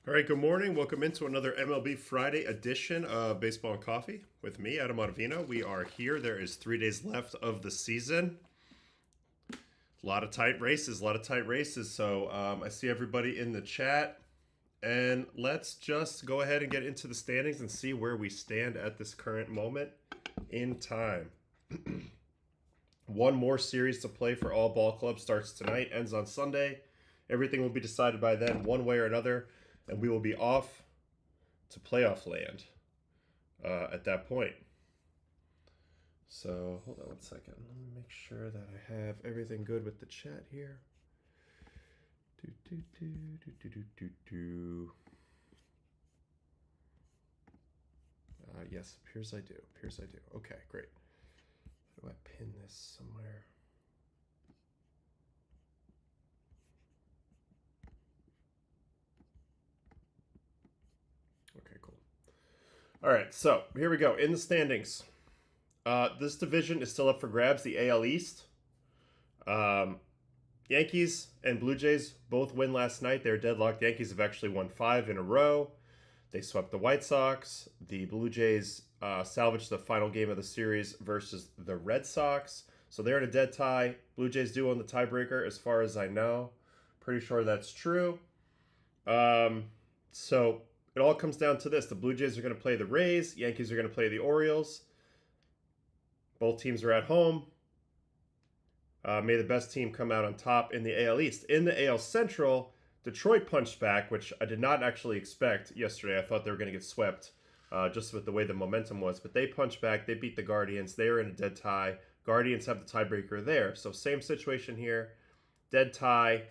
All right, good morning. Welcome into another MLB Friday edition of Baseball and Coffee with me, Adam Ottavino. We are here. There is 3 days left of the season. A lot of tight races, So I see everybody in the chat. And let's just go ahead and get into the standings and see where we stand at this current moment in time. One more series to play for all ball clubs starts tonight, ends on Sunday. Everything will be decided by then, one way or another. And we will be off to playoff land at that point. So hold on one second. Let me make sure that I have everything good with the chat here. Yes, appears I do. Okay, great. How do I pin this somewhere? Okay, cool. All right, so here we go. In the standings, this division is still up for grabs, the AL East. Yankees and Blue Jays both win last night. They're deadlocked. The Yankees have actually won 5 in a row. They swept the White Sox. The Blue Jays salvaged the final game of the series versus the Red Sox. So they're in a dead tie. Blue Jays do own the tiebreaker as far as I know. Pretty sure that's true. So it all comes down to this. The Blue Jays are going to play the Rays. Yankees are going to play the Orioles. Both teams are at home. May the best team come out on top in the AL East. In the AL Central, Detroit punched back, which I did not actually expect yesterday. I thought they were going to get swept just with the way the momentum was. But they punched back. They beat the Guardians. They are in a dead tie. Guardians have the tiebreaker there. So same situation here. Dead tie.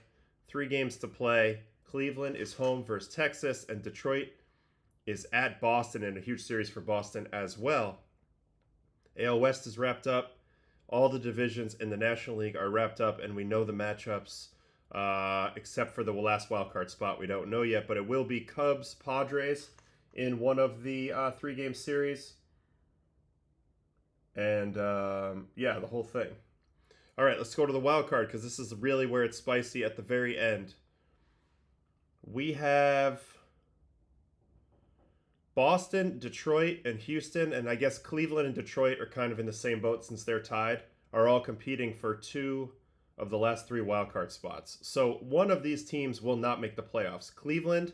3 games to play. Cleveland is home versus Texas. And Detroit is at Boston in a huge series for Boston as well. AL West is wrapped up. All the divisions in the National League are wrapped up, and we know the matchups, except for the last wildcard spot. We don't know yet, but it will be Cubs-Padres in one of the 3-game series. And, yeah, the whole thing. All right, let's go to the wild card, because this is really where it's spicy at the very end. We have Boston, Detroit, and Houston, and I guess Cleveland and Detroit are kind of in the same boat since they're tied, are all competing for 2 of the last 3 wildcard spots. So one of these teams will not make the playoffs. Cleveland,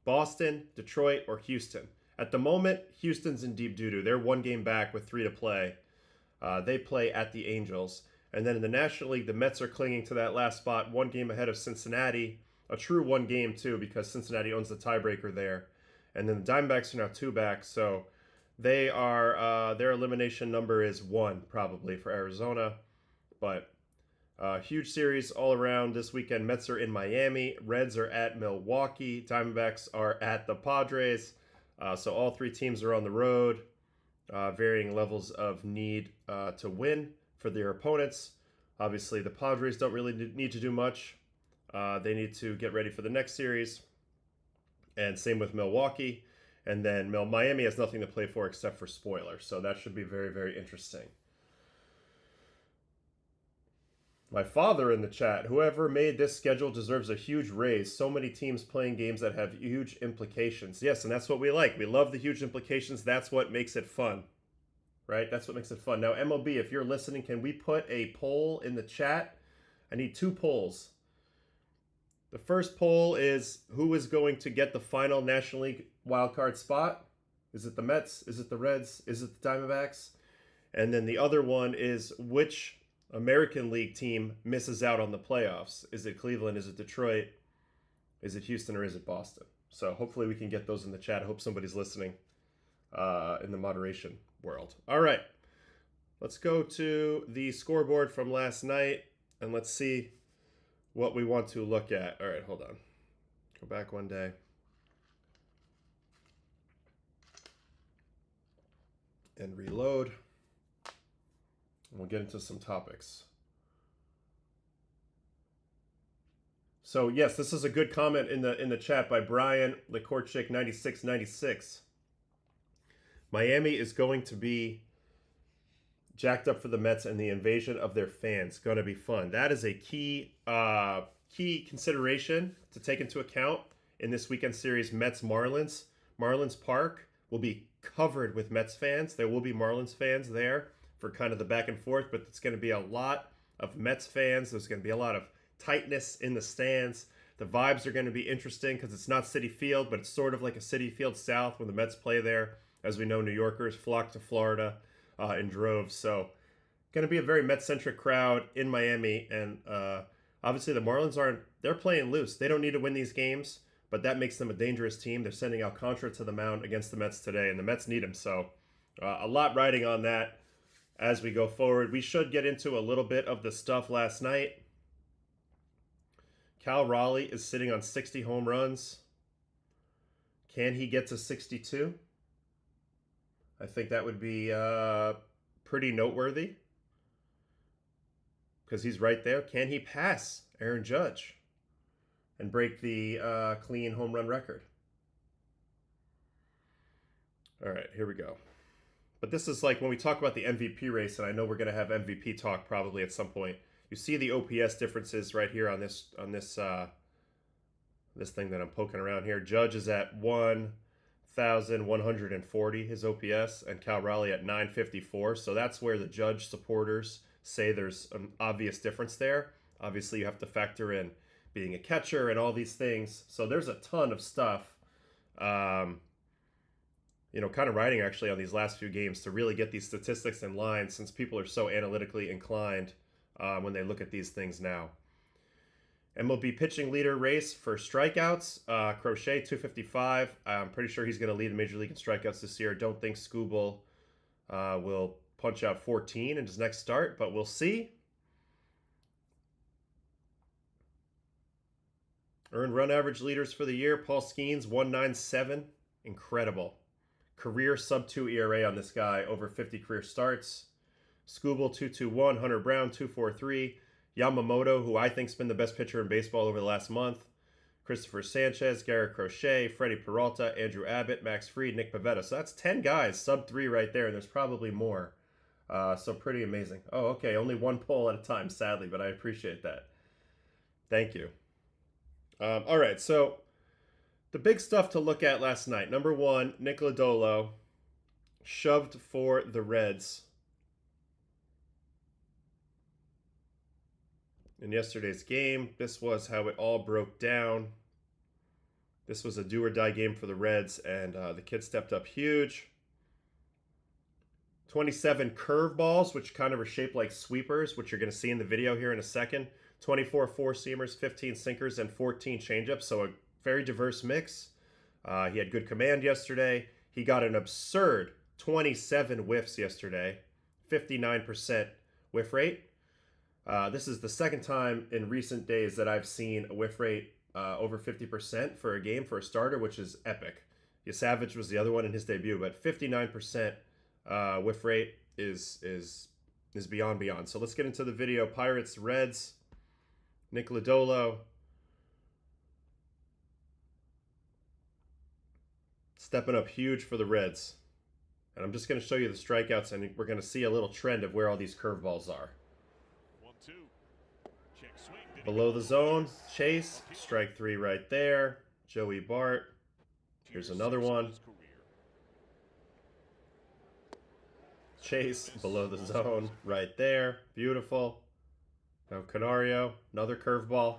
Boston, Detroit, or Houston. At the moment, Houston's in deep doo-doo. They're 1 game back with 3 to play. They play at the Angels. And then in the National League, the Mets are clinging to that last spot, 1 game ahead of Cincinnati. A true 1 game, too, because Cincinnati owns the tiebreaker there. And then the Diamondbacks are now 2 back, so they are their elimination number is 1 probably for Arizona. But huge series all around this weekend. Mets are in Miami, Reds are at Milwaukee, Diamondbacks are at the Padres. So all 3 teams are on the road, varying levels of need to win for their opponents. Obviously, the Padres don't really need to do much. They need to get ready for the next series. And same with Milwaukee. And then Miami has nothing to play for except for spoilers. So that should be very, very interesting. My father in the chat. Whoever made this schedule deserves a huge raise. So many teams playing games that have huge implications. Yes, and that's what we like. We love the huge implications. That's what makes it fun. Right? That's what makes it fun. Now, MLB, if you're listening, can we put a poll in the chat? I need 2 polls. The first poll is who is going to get the final National League wildcard spot? Is it the Mets? Is it the Reds? Is it the Diamondbacks? And then the other one is which American League team misses out on the playoffs? Is it Cleveland? Is it Detroit? Is it Houston? Or is it Boston? So hopefully we can get those in the chat. I hope somebody's listening in the moderation world. All right. Let's go to the scoreboard from last night and let's see what we want to look at. All right, hold on. Go back one day. And reload. And we'll get into some topics. So yes, this is a good comment in the chat by Brian Likorchik 9696. Miami is going to be jacked up for the Mets, and the invasion of their fans going to be fun. That is a key consideration to take into account in this weekend series, Mets-Marlins. Marlins Park will be covered with Mets fans. There will be Marlins fans there for kind of the back and forth, but it's going to be a lot of Mets fans. There's going to be a lot of tightness in the stands. The vibes are going to be interesting because it's not Citi Field, but it's sort of like a Citi Field South when the Mets play there. As we know, New Yorkers flock to Florida in droves. So going to be a very Met-centric crowd in Miami. And obviously the Marlins they're playing loose. They don't need to win these games, but that makes them a dangerous team. They're sending Alcantara to the mound against the Mets today, and the Mets need him. So a lot riding on that as we go forward. We should get into a little bit of the stuff last night. Cal Raleigh is sitting on 60 home runs. Can he get to 62? I think that would be pretty noteworthy because he's right there. Can he pass Aaron Judge and break the clean home run record? All right, here we go. But this is like when we talk about the MVP race, and I know we're going to have MVP talk probably at some point. You see the OPS differences right here on this thing that I'm poking around here. Judge is at 1,140, his OPS, and Cal Raleigh at 954. So that's where the Judge supporters say there's an obvious difference there. Obviously, you have to factor in being a catcher and all these things. So there's a ton of stuff, kind of riding actually on these last few games to really get these statistics in line, since people are so analytically inclined when they look at these things now. MLB pitching leader race for strikeouts. Crochet, 255. I'm pretty sure he's going to lead the Major League in strikeouts this year. Don't think Skubal will punch out 14 in his next start, but we'll see. Earned run average leaders for the year. Paul Skeens, 197. Incredible. Career sub-2 ERA on this guy, over 50 career starts. Skubal, 221. Hunter Brown, 243. Yamamoto, who I think's been the best pitcher in baseball over the last month. Christopher Sanchez, Garrett Crochet, Freddie Peralta, Andrew Abbott, Max Fried, Nick Pivetta. So that's 10 guys, sub-3 right there, and there's probably more. So pretty amazing. Oh, okay, only one poll at a time, sadly, but I appreciate that. Thank you. All right, so the big stuff to look at last night. Number one, Nicolo shoved for the Reds in yesterday's game. This was how it all broke down. This was a do-or-die game for the Reds, and the kid stepped up huge. 27 curveballs, which kind of are shaped like sweepers, which you're going to see in the video here in a second. 24 four-seamers, 15 sinkers, and 14 changeups, so a very diverse mix. He had good command yesterday. He got an absurd 27 whiffs yesterday, 59% whiff rate. This is the second time in recent days that I've seen a whiff rate over 50% for a game for a starter, which is epic. Savage was the other one in his debut, but 59% whiff rate is beyond. So let's get into the video. Pirates, Reds, Nicolo. Stepping up huge for the Reds. And I'm just going to show you the strikeouts, and we're going to see a little trend of where all these curveballs are. Below the zone, Chase, strike 3 right there. Joey Bart. Here's another one. Chase, below the zone, right there. Beautiful. Now Canario, another curveball.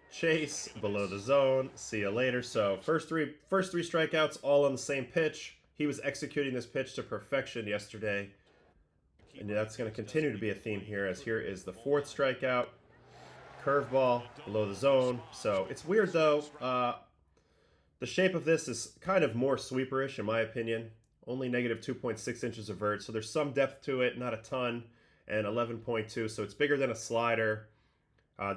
Chase, below the zone. See you later. So first three strikeouts, all on the same pitch. He was executing this pitch to perfection yesterday. And that's going to continue to be a theme here, as here is the fourth strikeout. Curveball, below the zone. So it's weird, though. The shape of this is kind of more sweeperish, in my opinion. Only negative 2.6 inches of vert, so there's some depth to it, not a ton. And 11.2, so it's bigger than a slider.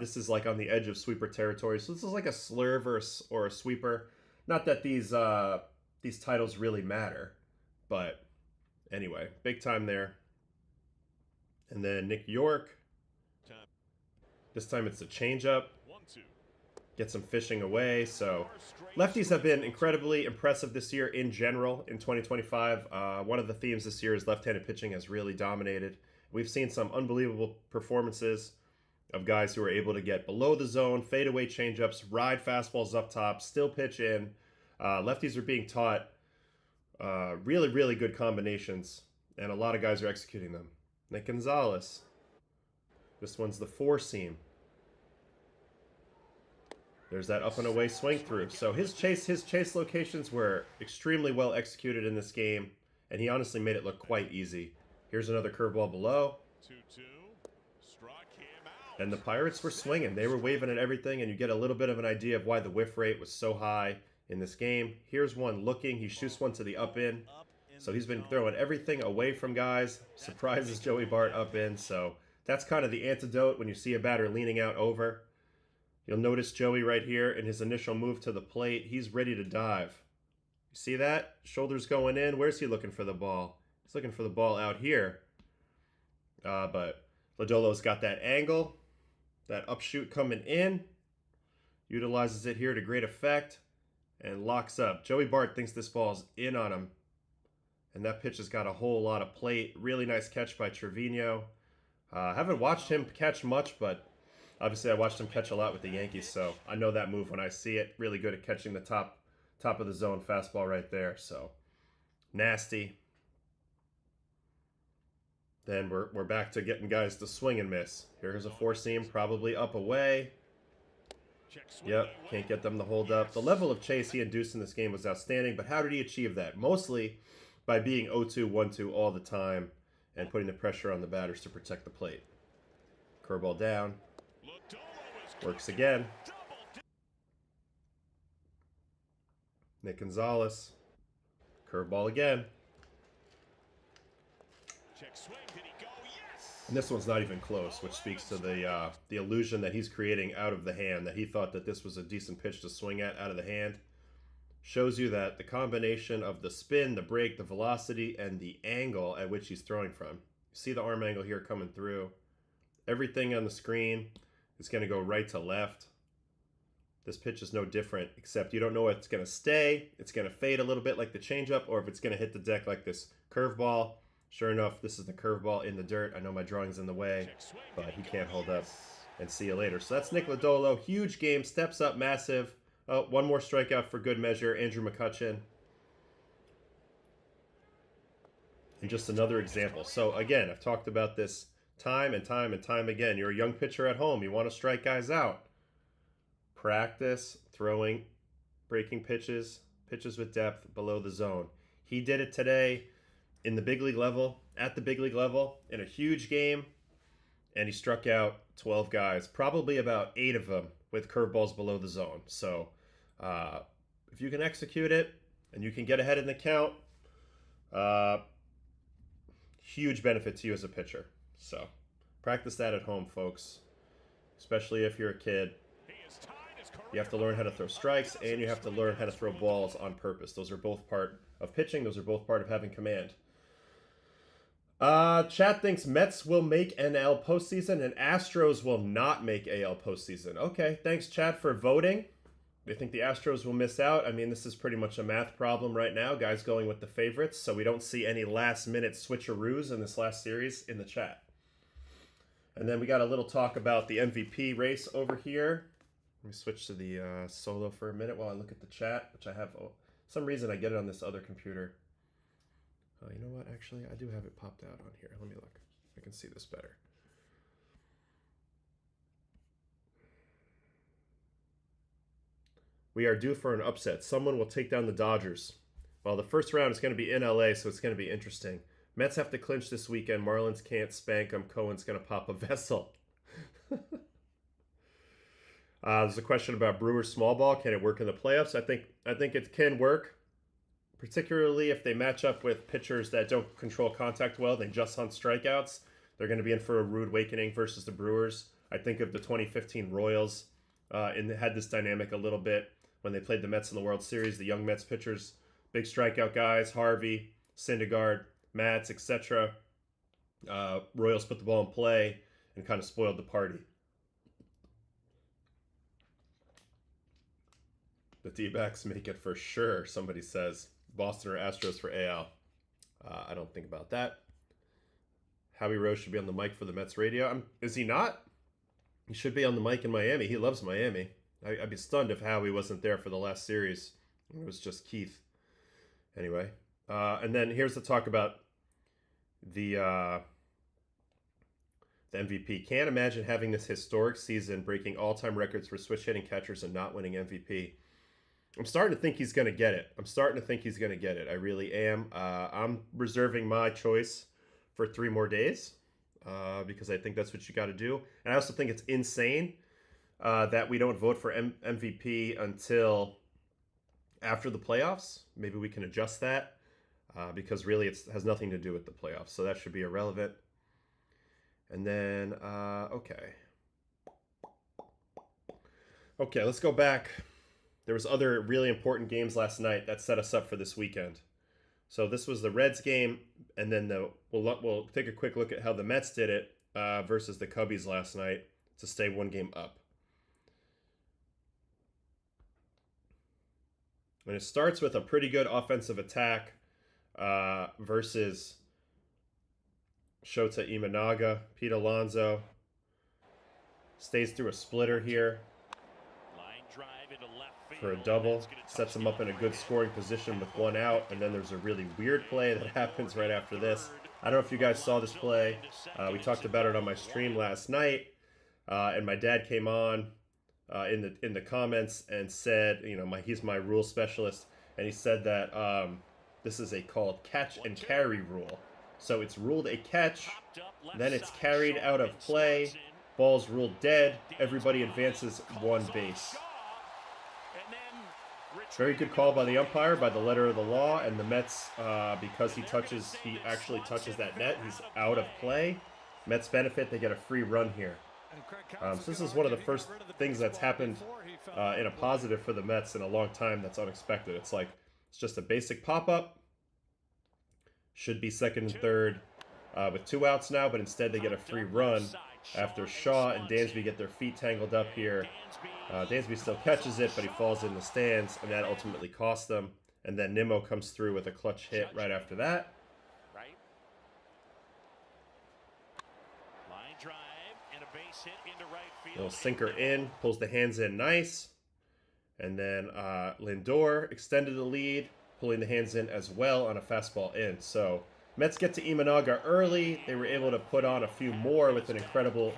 This is like on the edge of sweeper territory. So this is like a slurve or a sweeper. Not that these titles really matter, but anyway, big time there. And then Nick York. This time it's a changeup. Get some fishing away. So lefties have been incredibly impressive this year in general in 2025. One of the themes this year is left-handed pitching has really dominated. We've seen some unbelievable performances of guys who are able to get below the zone, fadeaway changeups, ride fastballs up top, still pitch in. Lefties are being taught really, really good combinations, and a lot of guys are executing them. Nick Gonzalez. This one's the four seam. There's that up and away swing through. So his chase locations were extremely well executed in this game, and he honestly made it look quite easy. Here's another curveball below. And the Pirates were swinging. They were waving at everything, and you get a little bit of an idea of why the whiff rate was so high in this game. Here's one looking. He shoots one to the up in. So he's been throwing everything away from guys. Surprises Joey Bart up in. So that's kind of the antidote when you see a batter leaning out over. You'll notice Joey right here in his initial move to the plate. He's ready to dive. You see that? Shoulders going in. Where's he looking for the ball? He's looking for the ball out here. But Lodolo's got that angle. That upshoot coming in. Utilizes it here to great effect. And locks up. Joey Bart thinks this ball's in on him. And that pitch has got a whole lot of plate. Really nice catch by Trevino. Haven't watched him catch much, but obviously I watched him catch a lot with the Yankees, so I know that move when I see it. Really good at catching the top of the zone fastball right there. So nasty. Then we're back to getting guys to swing and miss. Here's a four seam, probably up away. Yep, can't get them to hold up. The level of chase he induced in this game was outstanding, but how did he achieve that? Mostly by being 0-2, 1-2 all the time and putting the pressure on the batters to protect the plate. Curveball down. Works again. Nick Gonzalez. Curveball again. And this one's not even close, which speaks to the illusion that he's creating out of the hand, that he thought that this was a decent pitch to swing at out of the hand. Shows you that the combination of the spin, the break, the velocity, and the angle at which he's throwing from. See the arm angle here coming through. Everything on the screen is going to go right to left. This pitch is no different, except you don't know if it's going to stay, it's going to fade a little bit like the changeup, or if it's going to hit the deck like this curveball. Sure enough, this is the curveball in the dirt. I know my drawing's in the way, but he can't hold up. And see you later. So that's Nick Lodolo. Huge game, steps up, massive. Oh, one more strikeout for good measure. Andrew McCutchen. And just another example. So again, I've talked about this time and time and time again. You're a young pitcher at home. You want to strike guys out. Practice throwing, breaking pitches, pitches with depth below the zone. He did it today in the big league level, at the big league level, in a huge game, and he struck out 12 guys, probably about 8 of them with curveballs below the zone. So if you can execute it and you can get ahead in the count, huge benefit to you as a pitcher. So practice that at home, folks, especially if you're a kid. You have to learn how to throw strikes, and you have to learn how to throw balls on purpose. Those are both part of pitching. Those are both part of having command. Chat thinks Mets will make NL postseason and Astros will not make AL postseason. Okay, thanks, chat, for voting. They think the Astros will miss out. I mean, this is pretty much a math problem right now. Guys going with the favorites, so we don't see any last-minute switcheroos in this last series in the chat. And then we got a little talk about the MVP race over here. Let me switch to the solo for a minute while I look at the chat, which I have. Oh, some reason I get it on this other computer. You know what? Actually, I do have it popped out on here. Let me look. I can see this better. We are due for an upset. Someone will take down the Dodgers. Well, the first round is going to be in LA, so it's going to be interesting. Mets have to clinch this weekend. Marlins can't spank them. Cohen's going to pop a vessel. There's a question about Brewers small ball. Can it work in the playoffs? I think it can work, particularly if they match up with pitchers that don't control contact well. They just hunt strikeouts. They're going to be in for a rude awakening versus the Brewers. I think of the 2015 Royals, and they had this dynamic a little bit when they played the Mets in the World Series. The young Mets pitchers, big strikeout guys, Harvey, Syndergaard, Matz, etc. Royals put the ball in play and kind of spoiled the party. The D-backs make it for sure, somebody says. Boston or Astros for AL. I don't think about that. Howie Rose should be on the mic for the Mets radio. Is he not? He should be on the mic in Miami. He loves Miami. I'd be stunned if Howie wasn't there for the last series. It was just Keith. Anyway, and then here's the talk about the MVP. Can't imagine having this historic season, breaking all-time records for switch hitting catchers and not winning MVP. I'm starting to think he's going to get it. I really am. I'm reserving my choice for 3 more days because I think that's what you got to do. And I also think it's insane that we don't vote for MVP until after the playoffs. Maybe we can adjust that because really it has nothing to do with the playoffs. So that should be irrelevant. And then, okay, let's go back. There was other really important games last night that set us up for this weekend. So this was the Reds game, and then we'll take a quick look at how the Mets did it versus the Cubbies last night to stay 1 game up. And it starts with a pretty good offensive attack versus Shota Imanaga. Pete Alonso stays through a splitter here for a double. Sets him up in a good scoring position with 1 out. And then there's a really weird play that happens right after this. I don't know if you guys saw this play. We talked about it on my stream last night. And my dad came on in the comments and said, you know, he's my rule specialist. And he said that this is called catch and carry rule. So it's ruled a catch, then it's carried out of play, ball's ruled dead, everybody advances 1 base. Very good call by the umpire, by the letter of the law, and the Mets, because he actually touches that net, he's out of play. Mets benefit, they get a free run here. So this is one of the first things that's happened in a positive for the Mets in a long time that's unexpected. It's just a basic pop-up. Should be second and third with 2 outs now, but instead they get a free run after Shaw and Dansby get their feet tangled up here. Dansby still catches it, but he falls in the stands, and that ultimately costs them. And then Nimmo comes through with a clutch hit right after that. Little sinker in, pulls the hands in nice. And then Lindor extended the lead, pulling the hands in as well on a fastball in. So Mets get to Imanaga early. They were able to put on a few more with an incredible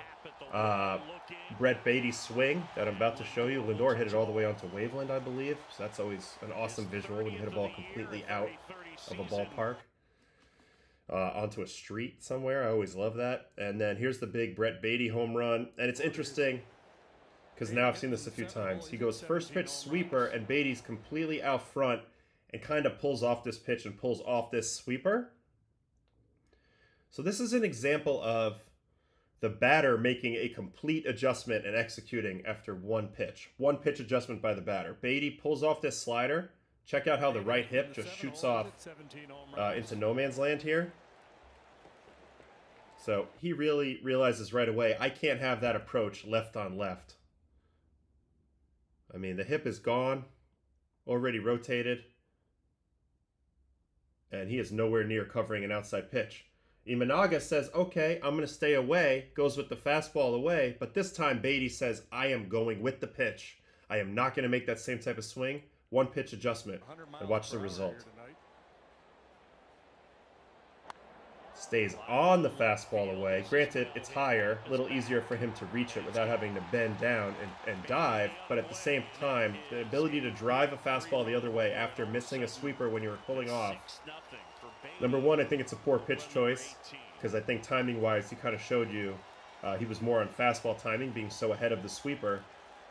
Brett Beatty swing that I'm about to show you. Lindor hit it all the way onto Waveland, I believe. So that's always an awesome visual when you hit a ball completely out of a ballpark onto a street somewhere. I always love that. And then here's the big Brett Beatty home run. And it's interesting because now I've seen this a few times. He goes first pitch sweeper, and Beatty's completely out front and kind of pulls off this pitch and pulls off this sweeper. So this is an example of the batter making a complete adjustment and executing after 1 pitch. 1 pitch adjustment by the batter. Beatty pulls off this slider. Check out how the right hip just shoots off into no man's land here. So he really realizes right away, I can't have that approach left on left. I mean, the hip is gone, already rotated, and he is nowhere near covering an outside pitch. Imanaga says, okay, I'm going to stay away, goes with the fastball away, but this time Beatty says, I am going with the pitch. I am not going to make that same type of swing. 1 pitch adjustment, and watch the result. Stays on the fastball away. Granted, it's higher, a little easier for him to reach it without having to bend down and dive, but at the same time, the ability to drive a fastball the other way after missing a sweeper when you were pulling off. Number 1, I think it's a poor pitch choice, because I think timing-wise, he kind of showed you he was more on fastball timing, being so ahead of the sweeper.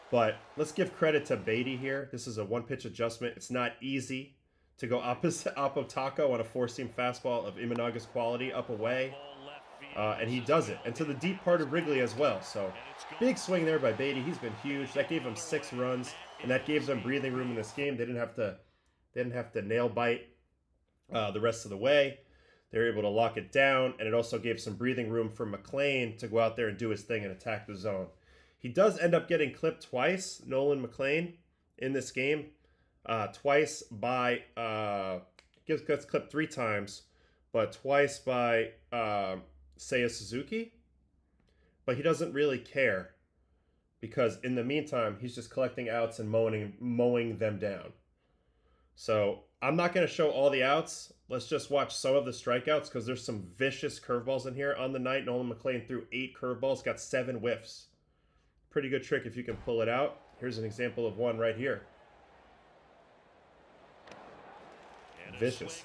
But let's give credit to Beatty here. This is a 1-pitch adjustment. It's not easy to go oppo taco on a 4-seam fastball of Imanaga's quality up away. And he does it. And to the deep part of Wrigley as well. So big swing there by Beatty. He's been huge. That gave them 6 runs. And that gave them breathing room in this game. They didn't have to nail bite the rest of the way. They were able to lock it down. And it also gave some breathing room for McLean to go out there and do his thing and attack the zone. He does end up getting clipped twice, Nolan McLean, in this game. Twice by, gets clipped 3 times, but twice by Seiya Suzuki. But he doesn't really care because in the meantime, he's just collecting outs and mowing them down. So I'm not going to show all the outs. Let's just watch some of the strikeouts because there's some vicious curveballs in here. On the night, Nolan McLean threw 8 curveballs, got 7 whiffs. Pretty good trick if you can pull it out. Here's an example of one right here. Vicious.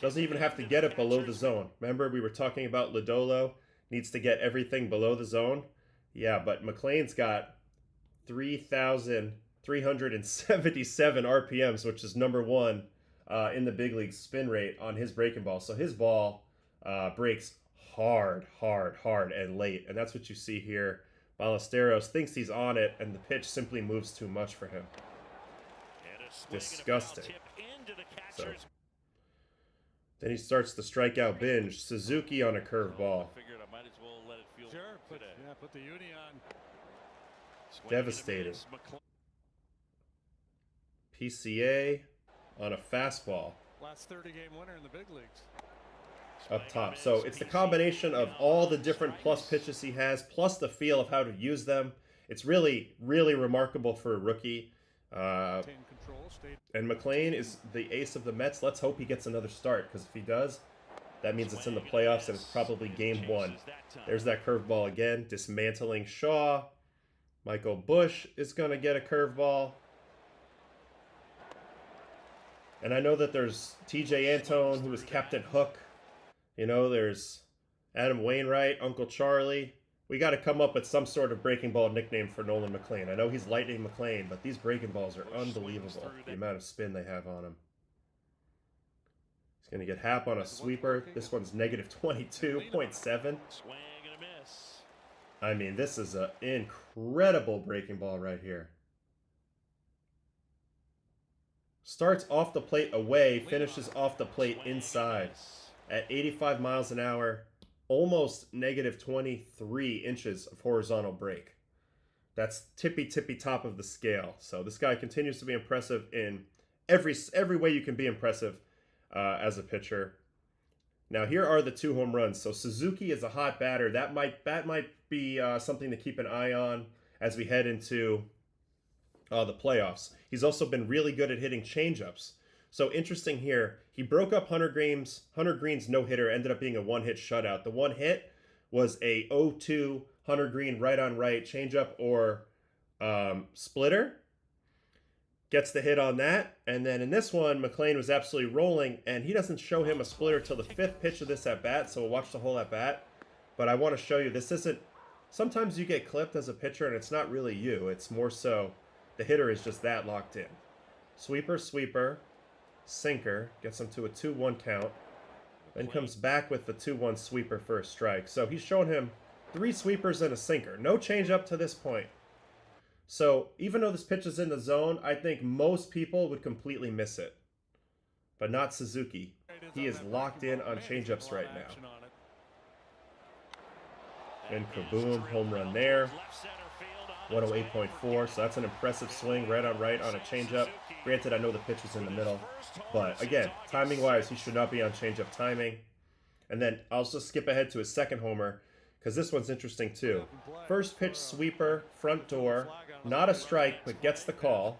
Doesn't even have to get it below the zone. Remember, we were talking about Lodolo needs to get everything below the zone. Yeah, but McLean's got 3,377 RPMs, which is number 1 in the big league spin rate on his breaking ball. So his ball breaks hard, and late. And that's what you see here. Ballesteros thinks he's on it, and the pitch simply moves too much for him. Disgusting. So, then he starts the strikeout binge. Suzuki on a curveball. Put the uni on. Devastating. PCA on a fastball. Last 30-game winner in the big leagues. Up top. So it's the combination of all the different plus pitches he has, plus the feel of how to use them. It's really, really remarkable for a rookie. And McLean is the ace of the Mets. Let's hope he gets another start, because if he does, that means it's in the playoffs and it's probably game 1. There's that curveball again, dismantling Shaw. Michael Bush is going to get a curveball. And I know that there's TJ Antone, who is Captain Hook. You know, there's Adam Wainwright, Uncle Charlie. We got to come up with some sort of breaking ball nickname for Nolan McLean. I know he's Lightning McLean, but these breaking balls are unbelievable, the amount of spin they have on him. He's going to get Hap on a sweeper. This one's negative 22.7. I mean, this is an incredible breaking ball right here. Starts off the plate away, finishes off the plate inside at 85 miles an hour. Almost negative 23 inches of horizontal break. That's tippy top of the scale. So this guy continues to be impressive in every way you can be impressive as a pitcher. Now here are the 2 home runs. So Suzuki is a hot batter. That might be something to keep an eye on as we head into the playoffs. He's also been really good at hitting changeups. So interesting here, he broke up Hunter Green's no-hitter, ended up being a 1-hit shutout. The 1 hit was a 0-2 Hunter Green right-on-right changeup or splitter. Gets the hit on that. And then in this one, McLean was absolutely rolling, and he doesn't show him a splitter till the 5th pitch of this at-bat, so we'll watch the whole at-bat. But I want to show you, this isn't... Sometimes you get clipped as a pitcher, and it's not really you. It's more so the hitter is just that locked in. Sweeper. Sinker, gets him to a 2-1 count, then comes back with the 2-1 sweeper for a strike. So he's shown him 3 sweepers and a sinker. No change up to this point. So even though this pitch is in the zone, I think most people would completely miss it. But not Suzuki. He is locked in on changeups right now. And kaboom, home run there. 108.4, so that's an impressive swing right on a changeup. Granted, I know the pitch was in the middle, but again, timing-wise, he should not be on changeup timing. And then I'll just skip ahead to his second homer, because this one's interesting too. First pitch sweeper, front door, not a strike, but gets the call.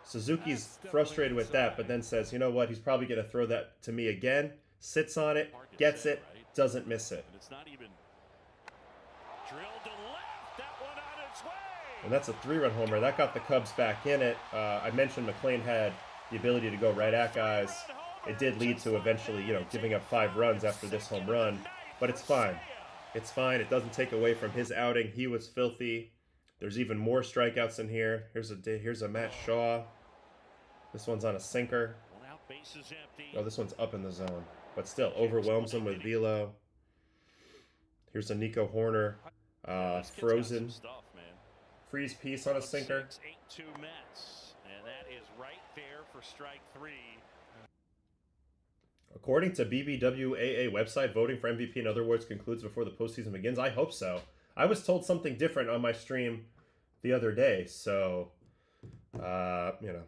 Suzuki's frustrated with that, but then says, you know what, he's probably going to throw that to me again. Sits on it, gets it, doesn't miss it. And that's a 3-run homer. That got the Cubs back in it. I mentioned McLean had the ability to go right at guys. It did lead to eventually, giving up 5 runs after this home run. But it's fine. It's fine. It doesn't take away from his outing. He was filthy. There's even more strikeouts in here. Here's a Matt Shaw. This one's on a sinker. Oh, this one's up in the zone. But still, overwhelms him with velo. Here's a Nico Horner. Frozen. Freeze piece on a sinker. 8-2 Mets, and that is right there for strike 3. According to BBWAA website, voting for MVP in other words concludes before the postseason begins. I hope so. I was told something different on my stream the other day, so that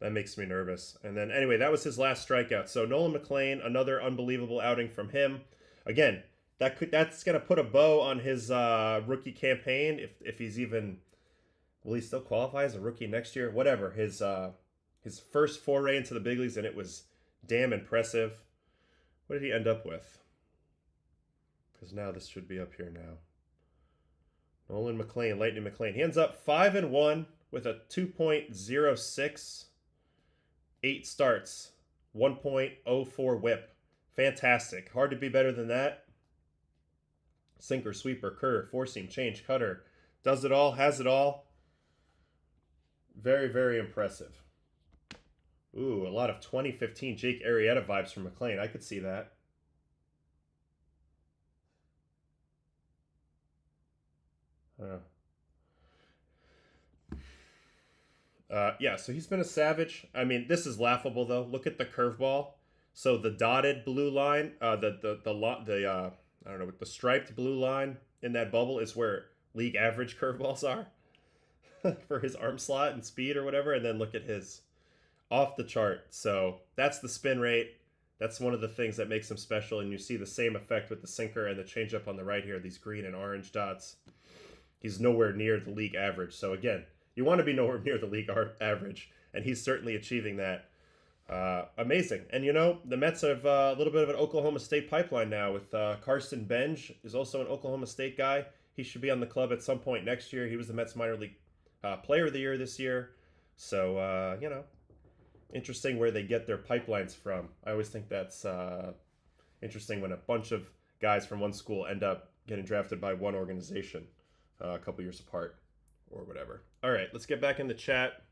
makes me nervous. And then anyway, that was his last strikeout. So Nolan McLean, another unbelievable outing from him. Again, that's going to put a bow on his rookie campaign if he's even Will he still qualify as a rookie next year? Whatever. His first foray into the big leagues, and it was damn impressive. What did he end up with? Because now this should be up here now. Nolan McLean, Lightning McLean. He ends up 5-1 with a 2.06, 8 starts, 1.04 whip. Fantastic. Hard to be better than that. Sinker, sweeper, curve, four seam, change, cutter. Does it all, has it all. Very, very impressive. Ooh, a lot of 2015 Jake Arrieta vibes from McLean. I could see that. Yeah, so he's been a savage. I mean, this is laughable though. Look at the curveball. So the dotted blue line, I don't know, the striped blue line in that bubble is where league average curveballs are for his arm slot and speed or whatever. And then look at his off the chart. So that's the spin rate. That's one of the things that makes him special. And you see the same effect with the sinker and the changeup on the right here, these green and orange dots. He's nowhere near the league average. So again, you want to be nowhere near the league average, and he's certainly achieving that. Amazing. And you know, the Mets have a little bit of an Oklahoma State pipeline now with Carson Benj is also an Oklahoma State guy. He should be on the club at some point next year. He was the Mets minor league player of the year this year. So, you know, interesting where they get their pipelines from. I always think that's interesting when a bunch of guys from one school end up getting drafted by one organization a couple years apart or whatever. All right, let's get back in the chat.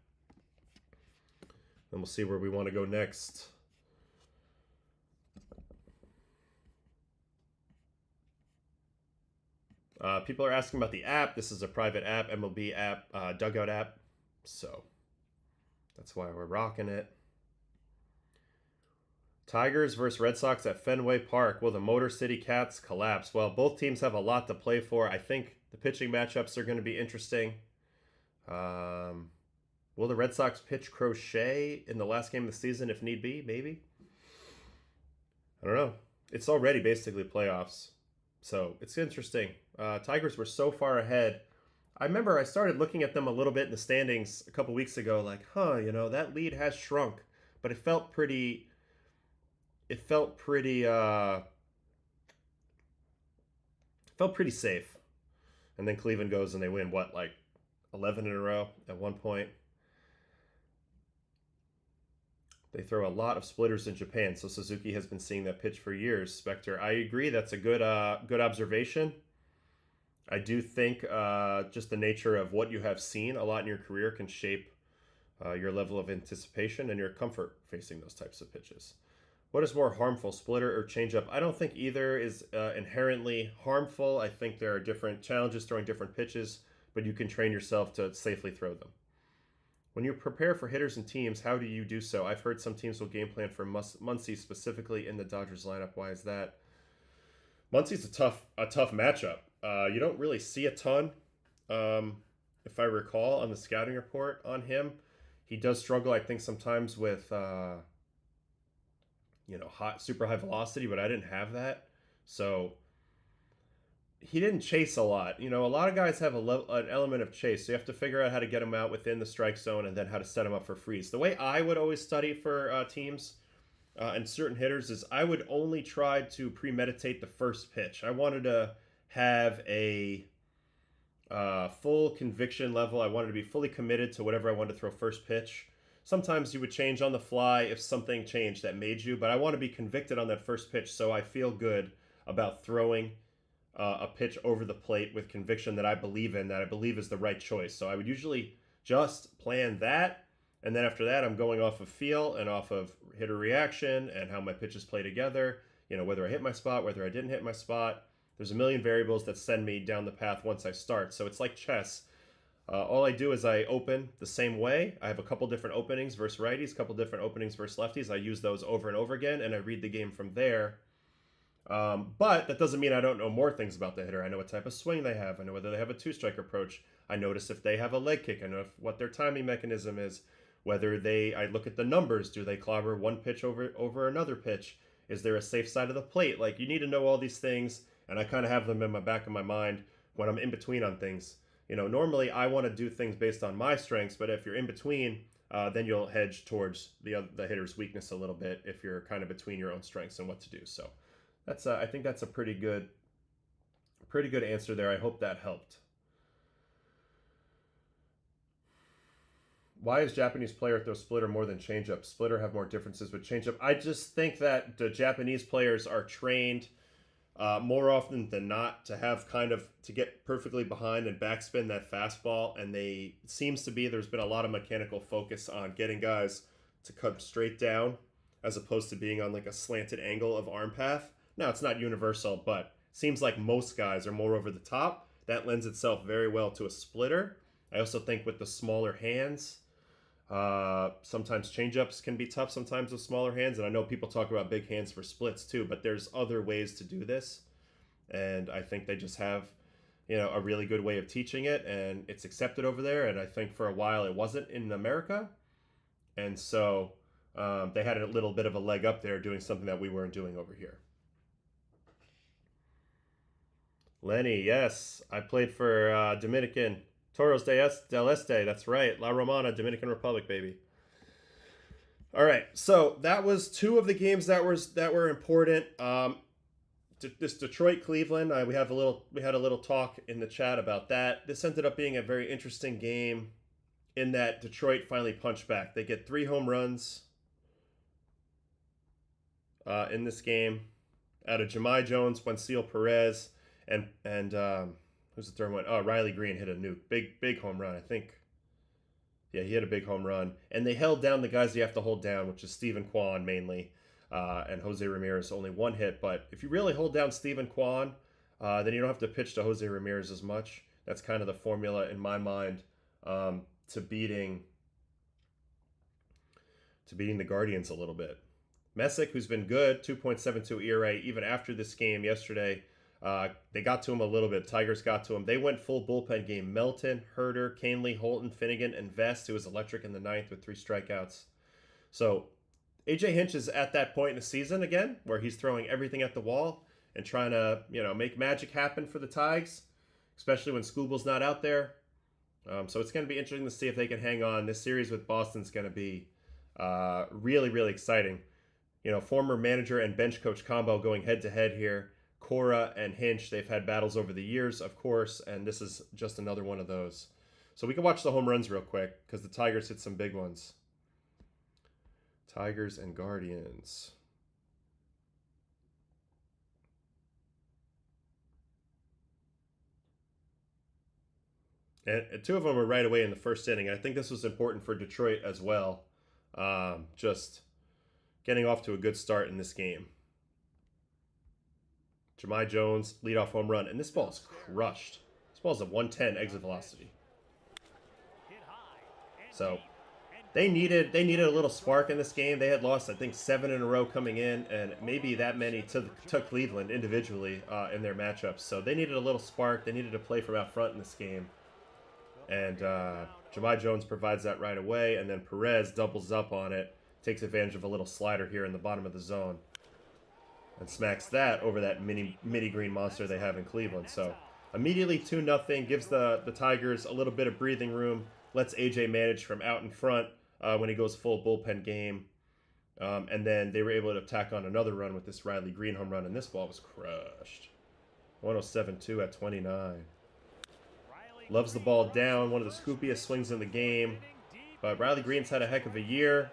Then we'll see where we want to go next. People are asking about the app. This is a private app, MLB app, Dugout app. So that's why we're rocking it. Tigers versus Red Sox at Fenway Park. Will the Motor City Cats collapse? Well, both teams have a lot to play for. I think the pitching matchups are going to be interesting. Will the Red Sox pitch Crochet in the last game of the season if need be? Maybe. I don't know. It's already basically playoffs. So it's interesting. Tigers were so far ahead. I remember I started looking at them a little bit in the standings a couple weeks ago, like, you know, that lead has shrunk. But it felt pretty safe. And then Cleveland goes and they win, what, like 11 in a row at one point. They throw a lot of splitters in Japan, so Suzuki has been seeing that pitch for years. Spectre, I agree. That's a good observation. I do think just the nature of what you have seen a lot in your career can shape your level of anticipation and your comfort facing those types of pitches. What is more harmful, splitter or changeup? I don't think either is inherently harmful. I think there are different challenges throwing different pitches, but you can train yourself to safely throw them. When you prepare for hitters and teams, how do you do so? I've heard some teams will game plan for Muncy specifically in the Dodgers lineup. Why is that? Muncy's a tough matchup. You don't really see a ton, if I recall, on the scouting report on him. He does struggle, I think, sometimes with super high velocity, but I didn't have that. So he didn't chase a lot. You know, a lot of guys have an element of chase, so you have to figure out how to get him out within the strike zone and then how to set him up for freeze. The way I would always study for teams and certain hitters is I would only try to premeditate the first pitch. I wanted to have a full conviction level. I wanted to be fully committed to whatever I wanted to throw first pitch. Sometimes you would change on the fly if something changed that made you, but I want to be convicted on that first pitch so I feel good about throwing a pitch over the plate with conviction that I believe in, that I believe is the right choice. So I would usually just plan that, and then after that I'm going off of feel and off of hitter reaction and how my pitches play together, you know, whether I hit my spot, whether I didn't hit my spot. There's a million variables that send me down the path once I start. So it's like chess. All I do is I open the same way. I have a couple different openings versus righties, a couple different openings versus lefties. I use those over and over again, and I read the game from there. But that doesn't mean I don't know more things about the hitter. I know what type of swing they have. I know whether they have a two-strike approach. I notice if they have a leg kick. I know what their timing mechanism is. I look at the numbers. Do they clobber one pitch over another pitch? Is there a safe side of the plate? Like, you need to know all these things, and I kind of have them in my back of my mind when I'm in between on things. normally I want to do things based on my strengths, but if you're in between, then you'll hedge towards the hitter's weakness a little bit if you're kind of between your own strengths and what to do. So that's I think that's a pretty good answer there. I hope that helped. Why is Japanese player throw splitter more than changeup? Splitter have more differences with changeup. I just think that the Japanese players are trained more often than not to have to get perfectly behind and backspin that fastball, and there's been a lot of mechanical focus on getting guys to come straight down as opposed to being on like a slanted angle of arm path. Now, it's not universal, but seems like most guys are more over the top. That lends itself very well to a splitter. I also think with the smaller hands, sometimes changeups can be tough sometimes with smaller hands, and I know people talk about big hands for splits too, but there's other ways to do this, and I think they just have a really good way of teaching it, and it's accepted over there. And I think for a while it wasn't in America, and so they had a little bit of a leg up there doing something that we weren't doing over here. Lenny, yes, I played for Dominican Toros del Este, that's right. La Romana, Dominican Republic, baby. All right, so that was two of the games that were important. This Detroit-Cleveland, we had a little talk in the chat about that. This ended up being a very interesting game in that Detroit finally punched back. They get 3 home runs in this game out of Jahmai Jones, Juancillo Perez, and who's the third one? Oh, Riley Green hit a nuke. Big home run, I think. Yeah, he hit a big home run. And they held down the guys you have to hold down, which is Steven Kwan mainly, and Jose Ramirez, only 1 hit. But if you really hold down Steven Kwan, then you don't have to pitch to Jose Ramirez as much. That's kind of the formula in my mind to beating the Guardians a little bit. Messick, who's been good, 2.72 ERA even after this game yesterday. They got to him a little bit. Tigers got to him. They went full bullpen game. Melton, Herter, Canley, Holton, Finnegan, and Vest, who was electric in the 9th with 3 strikeouts. So AJ Hinch is at that point in the season again where he's throwing everything at the wall and trying to, make magic happen for the Tigers, especially when Scooble's not out there. So it's going to be interesting to see if they can hang on. This series with Boston's going to be really, really exciting. Former manager and bench coach combo going head-to-head here. Cora and Hinch, they've had battles over the years, of course, and this is just another one of those. So we can watch the home runs real quick because the Tigers hit some big ones. Tigers and Guardians. And 2 of them were right away in the first inning. I think this was important for Detroit as well. Just getting off to a good start in this game. Jahmai Jones, leadoff home run. And this ball is crushed. This ball is a 110 exit velocity. So they needed a little spark in this game. They had lost, I think, 7 in a row coming in, and maybe that many to Cleveland individually in their matchups. So they needed a little spark. They needed to play from out front in this game. And Jahmai Jones provides that right away, and then Perez doubles up on it, takes advantage of a little slider here in the bottom of the zone, and smacks that over that mini green monster they have in Cleveland. So immediately 2-0, gives the Tigers a little bit of breathing room, lets AJ manage from out in front when he goes full bullpen game. And then they were able to tack on another run with this Riley Green home run, and this ball was crushed. 107-2 at 29. Loves the ball down, one of the scoopiest swings in the game. But Riley Green's had a heck of a year.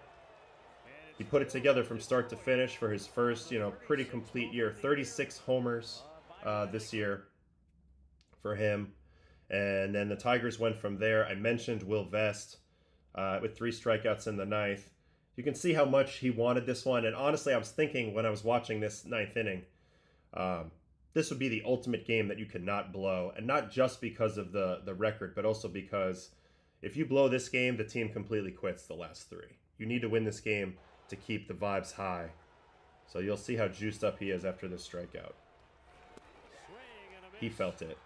He put it together from start to finish for his first, pretty complete year. 36 homers this year for him. And then the Tigers went from there. I mentioned Will Vest with 3 strikeouts in the 9th. You can see how much he wanted this one. And honestly, I was thinking when I was watching this 9th inning, this would be the ultimate game that you could not blow. And not just because of the record, but also because if you blow this game, the team completely quits the last 3. You need to win this game to keep the vibes high. So you'll see how juiced up he is after this strikeout. He felt it.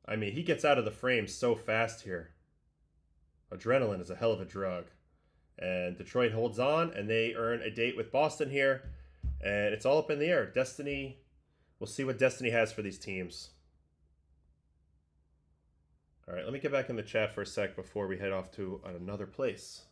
I mean, he gets out of the frame so fast here. Adrenaline is a hell of a drug. And Detroit holds on, and they earn a date with Boston here. And it's all up in the air. Destiny, we'll see what Destiny has for these teams. All right, let me get back in the chat for a sec before we head off to another place.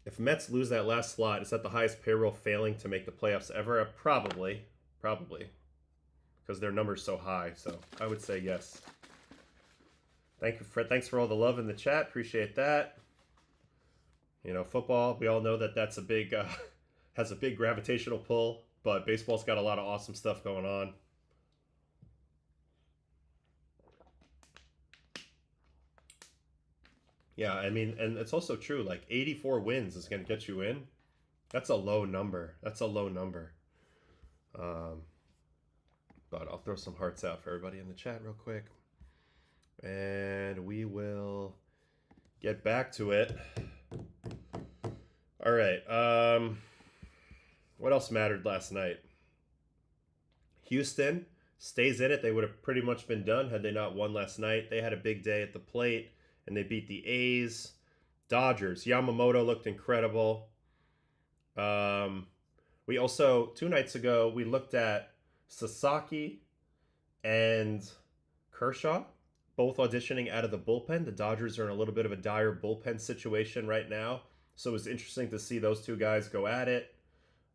If Mets lose that last slot, is that the highest payroll failing to make the playoffs ever? Probably. Because their number's so high, so I would say yes. Thanks for all the love in the chat. Appreciate that. You know, football, we all know that that's a big, has a big gravitational pull, but baseball's got a lot of awesome stuff going on. Yeah, I mean, and it's also true, like 84 wins is going to get you in. That's a low number. But I'll throw some hearts out for everybody in the chat real quick. And we will get back to it. All right. What else mattered last night? Houston stays in it. They would have pretty much been done had they not won last night. They had a big day at the plate, and they beat the A's. Dodgers. Yamamoto looked incredible. We also, 2 nights ago, we looked at Sasaki and Kershaw, both auditioning out of the bullpen. The Dodgers are in a little bit of a dire bullpen situation right now, so it was interesting to see those 2 guys go at it.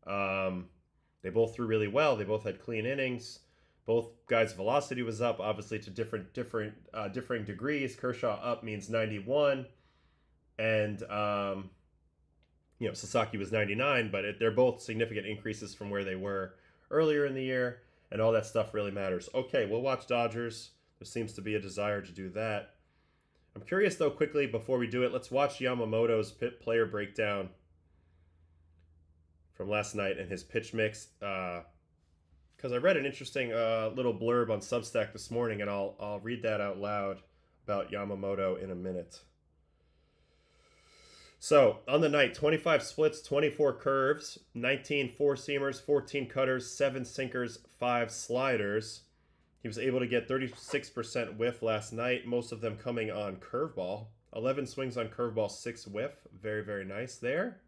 They both threw really well. They both had clean innings. Both guys' velocity was up, obviously to differing degrees. Kershaw up means 91, and Sasaki was 99, but they're both significant increases from where they were earlier in the year, and all that stuff really matters. Okay, we'll watch Dodgers. There seems to be a desire to do that. I'm curious, though, quickly, before we do it, let's watch Yamamoto's player breakdown from last night and his pitch mix, because I read an interesting little blurb on Substack this morning, and I'll read that out loud about Yamamoto in a minute. So, on the night, 25 splits, 24 curves, 19 four-seamers, 14 cutters, 7 sinkers, 5 sliders. He was able to get 36% whiff last night, most of them coming on curveball. 11 swings on curveball, 6 whiff. Very, very nice there.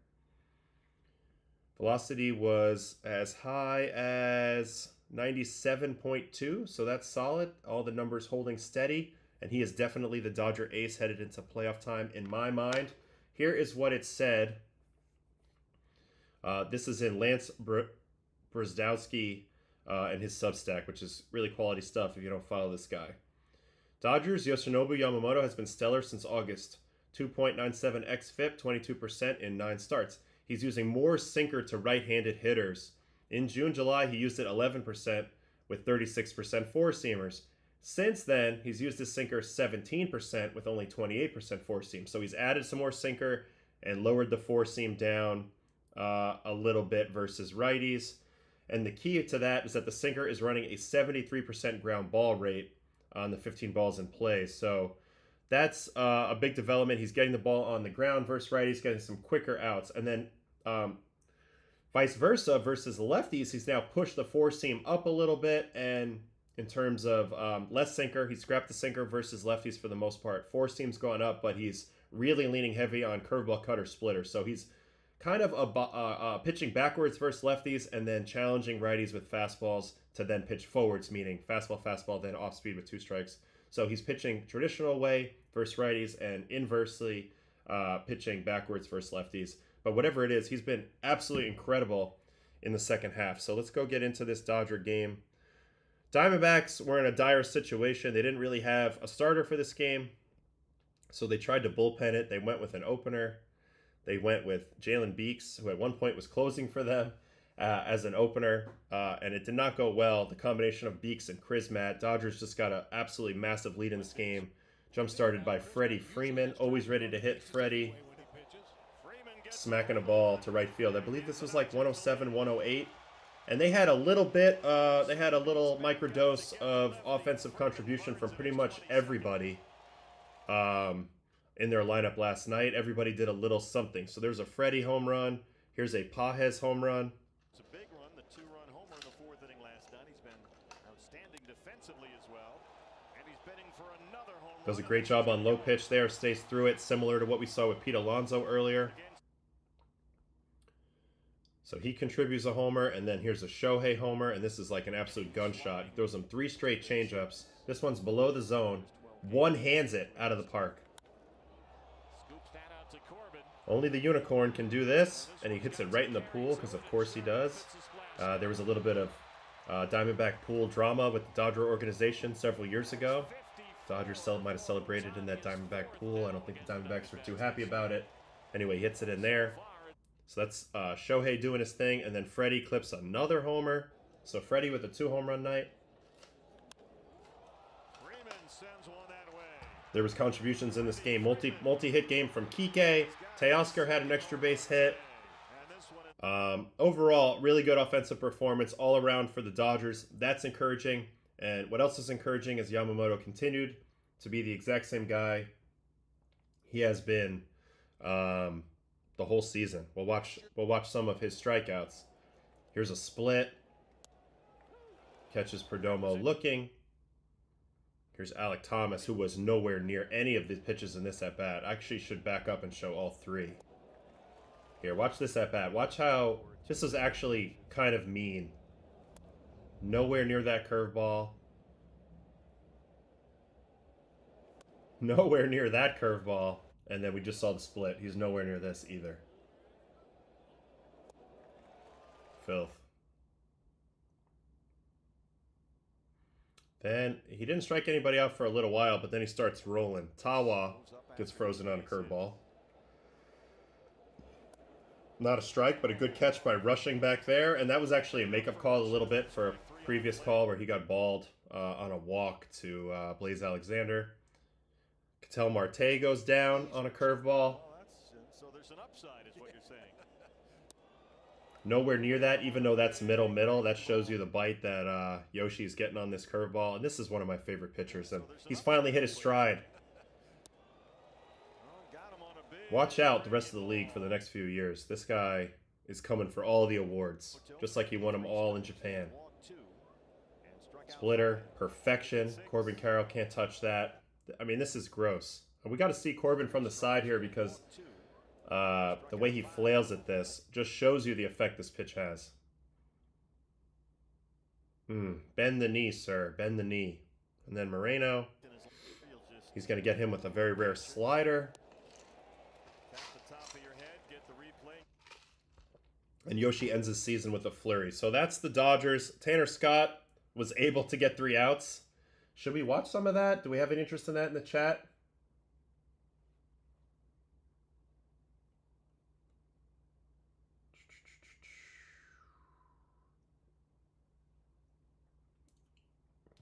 Velocity was as high as 97.2, so that's solid. All the numbers holding steady, and he is definitely the Dodger ace headed into playoff time in my mind. Here is what it said. This is in Lance Brzdowski and his Substack, which is really quality stuff if you don't follow this guy. Dodgers, Yoshinobu Yamamoto has been stellar since August. 2.97 xFIP, 22% in 9 starts. He's using more sinker to right-handed hitters. In June, July, he used it 11% with 36% four-seamers. Since then, he's used his sinker 17% with only 28% four-seam. So he's added some more sinker and lowered the four-seam down a little bit versus righties. And the key to that is that the sinker is running a 73% ground ball rate on the 15 balls in play. So that's a big development. He's getting the ball on the ground versus righties, getting some quicker outs. And then vice versa versus the lefties, he's now pushed the four-seam up a little bit, and in terms of less sinker, he scrapped the sinker versus lefties for the most part. Four-seam's gone up, but he's really leaning heavy on curveball, cutter, splitter. So he's kind of pitching backwards versus lefties and then challenging righties with fastballs to then pitch forwards, meaning fastball, then off-speed with 2 strikes. So he's pitching traditional way versus righties and inversely pitching backwards versus lefties. But whatever it is, he's been absolutely incredible in the second half. So let's go get into this Dodger game. Diamondbacks were in a dire situation. They didn't really have a starter for this game, so they tried to bullpen it. They went with an opener. They went with Jalen Beeks, who at one point was closing for them as an opener, and it did not go well. The combination of Beeks and Krismat, Dodgers just got an absolutely massive lead in this game, jump-started by Freddie Freeman, always ready to hit Freddie, smacking a ball to right field. I believe this was like 107, 108. And they had a little bit, they had a little microdose of offensive contribution from pretty much everybody in their lineup last night. Everybody did a little something. So there's a Freddie home run. Here's a Pages home run. It's a big run, the 2-run homer in the 4th inning last night. He's been outstanding defensively as well. And he's bidding for another home run. Does a great job on low pitch there, stays through it, similar to what we saw with Pete Alonso earlier. So he contributes a homer, and then here's a Shohei homer, and this is like an absolute gunshot. He throws him 3 straight changeups. This one's below the zone. One hands it out of the park. Only the unicorn can do this, and he hits it right in the pool, because of course he does. There was a little bit of Diamondback pool drama with the Dodger organization several years ago. Dodgers might have celebrated in that Diamondback pool. I don't think the Diamondbacks were too happy about it. Anyway, he hits it in there. So that's Shohei doing his thing, and then Freddie clips another homer. So Freddie with a 2-home run night. There was contributions in this game. Multi-hit game from Kike. Teoscar had an extra base hit. Overall, really good offensive performance all around for the Dodgers. That's encouraging. And what else is encouraging is Yamamoto continued to be the exact same guy he has been the whole season. We'll watch some of his strikeouts. Here's a split. Catches Perdomo looking. Here's Alec Thomas, who was nowhere near any of the pitches in this at-bat. Actually should back up and show all 3. Here, watch this at-bat. Watch how this is actually kind of mean. Nowhere near that curveball. Nowhere near that curveball. And then we just saw the split. He's nowhere near this either. Filth. Then he didn't strike anybody out for a little while, but then he starts rolling. Tawa gets frozen on a curveball. Not a strike, but a good catch by Rushing back there. And that was actually a makeup call a little bit for a previous call where he got balled on a walk to Blaze Alexander. Ketel Marte goes down on a curveball. So there's an upside, is what you're saying. Nowhere near that, even though that's middle. That shows you the bite that Yoshi's getting on this curveball. And this is one of my favorite pitchers. And he's finally hit his stride. Watch out the rest of the league for the next few years. This guy is coming for all the awards, just like he won them all in Japan. Splitter, perfection. Corbin Carroll can't touch that. I mean, this is gross. And we got to see Corbin from the side here because the way he flails at this just shows you the effect this pitch has. Bend the knee, sir. Bend the knee. And then Moreno. He's going to get him with a very rare slider. And Yoshi ends his season with a flurry. So that's the Dodgers. Tanner Scott was able to get 3 outs. Should we watch some of that? Do we have any interest in that in the chat?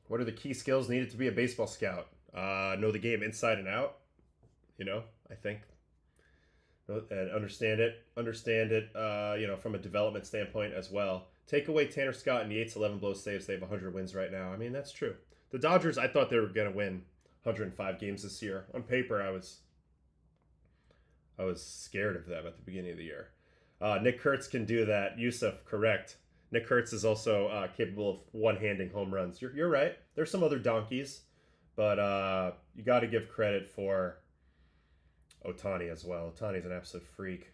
What are the key skills needed to be a baseball scout? Know the game inside and out. You know, I think. And understand it, you know, from a development standpoint as well. Take away Tanner Scott and Yates' 11 blow saves. They have 100 wins right now. I mean, that's true. The Dodgers, I thought they were going to win 105 games this year. On paper, I was scared of them at the beginning of the year. Nick Kurtz can do that. Yusuf, correct. Nick Kurtz is also capable of one-handing home runs. You're right. There's some other donkeys, but you got to give credit for Ohtani as well. Ohtani's an absolute freak.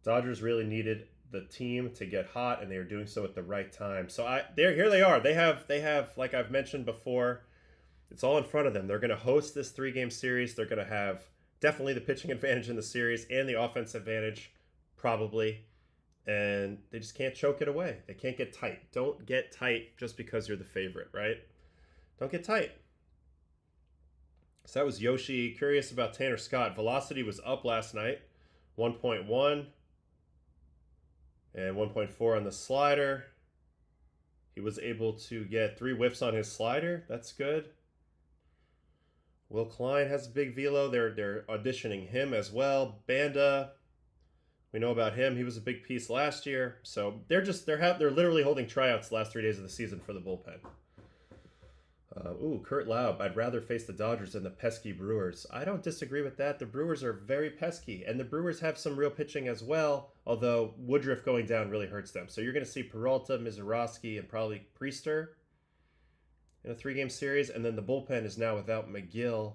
Dodgers really needed the team to get hot, and they are doing so at the right time. So here they are. They have, like I've mentioned before, it's all in front of them. They're going to host this 3-game series. They're going to have definitely the pitching advantage in the series and the offense advantage, probably. And they just can't choke it away. They can't get tight. Don't get tight just because you're the favorite, right? Don't get tight. So that was Yoshi. Curious about Tanner Scott. Velocity was up last night, 1.1 and 1.4 on the slider. He was able to get 3 whiffs on his slider. That's good. Will Klein has a big velo. They're auditioning him as well. Banda, we know about him. He was a big piece last year. So they're literally holding tryouts the last 3 days of the season for the bullpen. Kurt Laub, I'd rather face the Dodgers than the pesky Brewers. I don't disagree with that. The Brewers are very pesky, and the Brewers have some real pitching as well, although Woodruff going down really hurts them. So you're going to see Peralta, Mizorowski, and probably Priester in a 3-game series, and then the bullpen is now without McGill.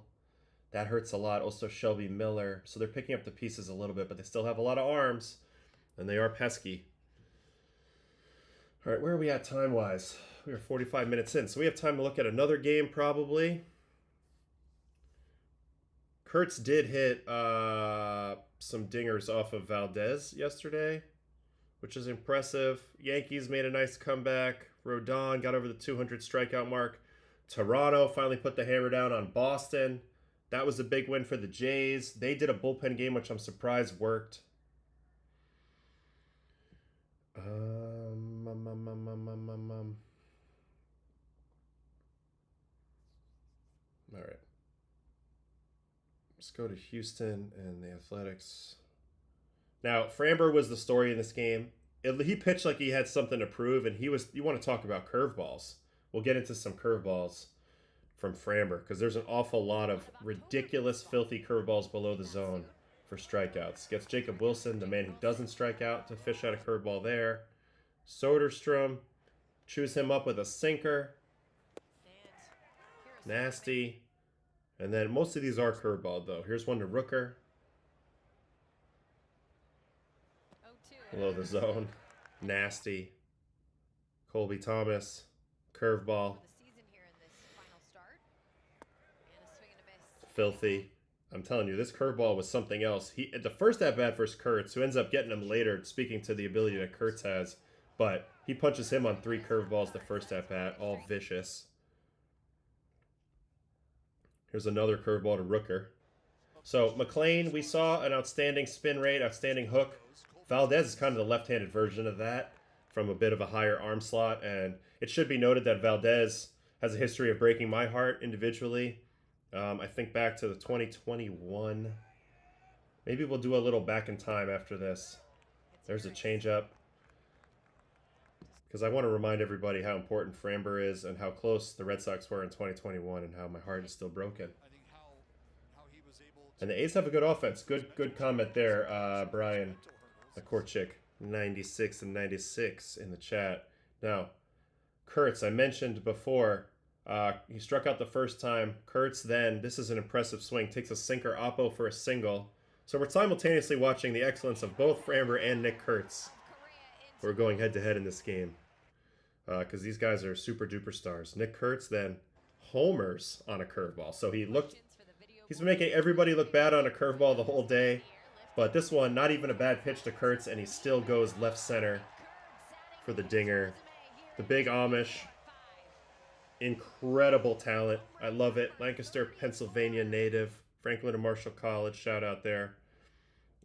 That hurts a lot. Also Shelby Miller. So they're picking up the pieces a little bit, but they still have a lot of arms. And they are pesky. All right, where are we at time-wise? We are 45 minutes in, so we have time to look at another game probably. Kurtz did hit some dingers off of Valdez yesterday, which is impressive. Yankees made a nice comeback. Rodon got over the 200 strikeout mark. Toronto finally put the hammer down on Boston. That was a big win for the Jays. They did a bullpen game, which I'm surprised worked. All right. Let's go to Houston and the Athletics. Now, Framber was the story in this game. He pitched like he had something to prove, and you want to talk about curveballs. We'll get into some curveballs from Framber because there's an awful lot of ridiculous, filthy curveballs below the zone for strikeouts. Gets Jacob Wilson, the man who doesn't strike out, to fish out a curveball there. Soderstrom, chews him up with a sinker. Nasty. And then most of these are curveball, though. Here's one to Rooker. Below the zone. Nasty. Colby Thomas. Curveball. Filthy. I'm telling you, this curveball was something else. The first at-bat versus Kurtz, who ends up getting him later, speaking to the ability that Kurtz has. But he punches him on 3 curveballs the first at-bat, all vicious. Here's another curveball to Rooker. So, McLean, we saw an outstanding spin rate, outstanding hook. Valdez is kind of the left-handed version of that, from a bit of a higher arm slot. And it should be noted that Valdez has a history of breaking my heart individually. I think back to the 2021. Maybe we'll do a little back in time after this. There's a changeup. Because I want to remind everybody how important Framber is and how close the Red Sox were in 2021 and how my heart is still broken. And the A's have a good offense. Good comment there, Brian Korchik. 96 and 96 in the chat. Now, Kurtz, I mentioned before, he struck out the first time. Kurtz then, this is an impressive swing, takes a sinker oppo for a single. So we're simultaneously watching the excellence of both Framber and Nick Kurtz. We're going head-to-head in this game because these guys are super-duper stars. Nick Kurtz then homers on a curveball. So he's been making everybody look bad on a curveball the whole day. But this one, not even a bad pitch to Kurtz, and he still goes left center for the dinger. The big Amish. Incredible talent. I love it. Lancaster, Pennsylvania native. Franklin and Marshall College, shout out there.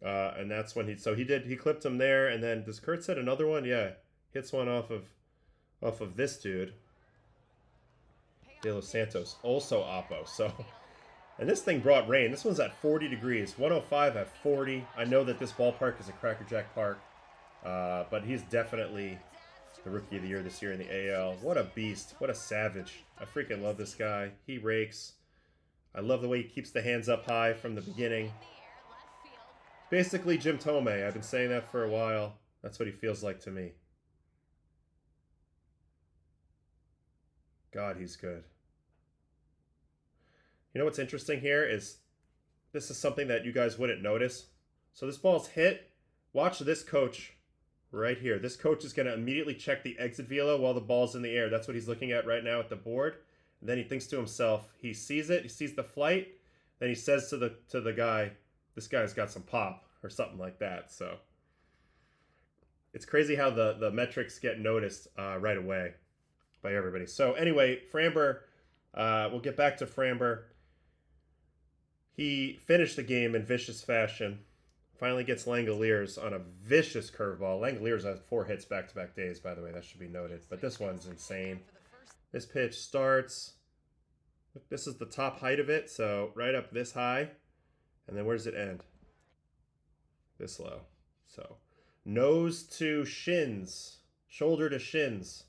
And that's when he clipped him there, and then does Kurtz hit another one? Yeah, hits one off of this dude, De Los Santos, also oppo. So, and this thing brought rain. This one's at 40 degrees, 105 at 40. I know that this ballpark is a Cracker Jack park, but he's definitely the Rookie of the Year this year in the AL. What a beast! What a savage! I freaking love this guy. He rakes. I love the way he keeps the hands up high from the beginning. Basically Jim Tomei. I've been saying that for a while. That's what he feels like to me. God, he's good. You know what's interesting here is this is something that you guys wouldn't notice. So this ball's hit. Watch this coach right here. This coach is going to immediately check the exit velo while the ball's in the air. That's what he's looking at right now at the board. And then he thinks to himself, he sees it, he sees the flight, then he says to the guy, this guy's got some pop or something like that. So it's crazy how the metrics get noticed right away by everybody. So anyway, Framber, we'll get back to Framber. He finished the game in vicious fashion. Finally gets Langoliers on a vicious curveball. Langoliers has 4 hits back-to-back days, by the way. That should be noted. But this one's insane. This pitch starts. Look, this is the top height of it, so right up this high. And then where does it end? This low. So nose to shins, shoulder to shins.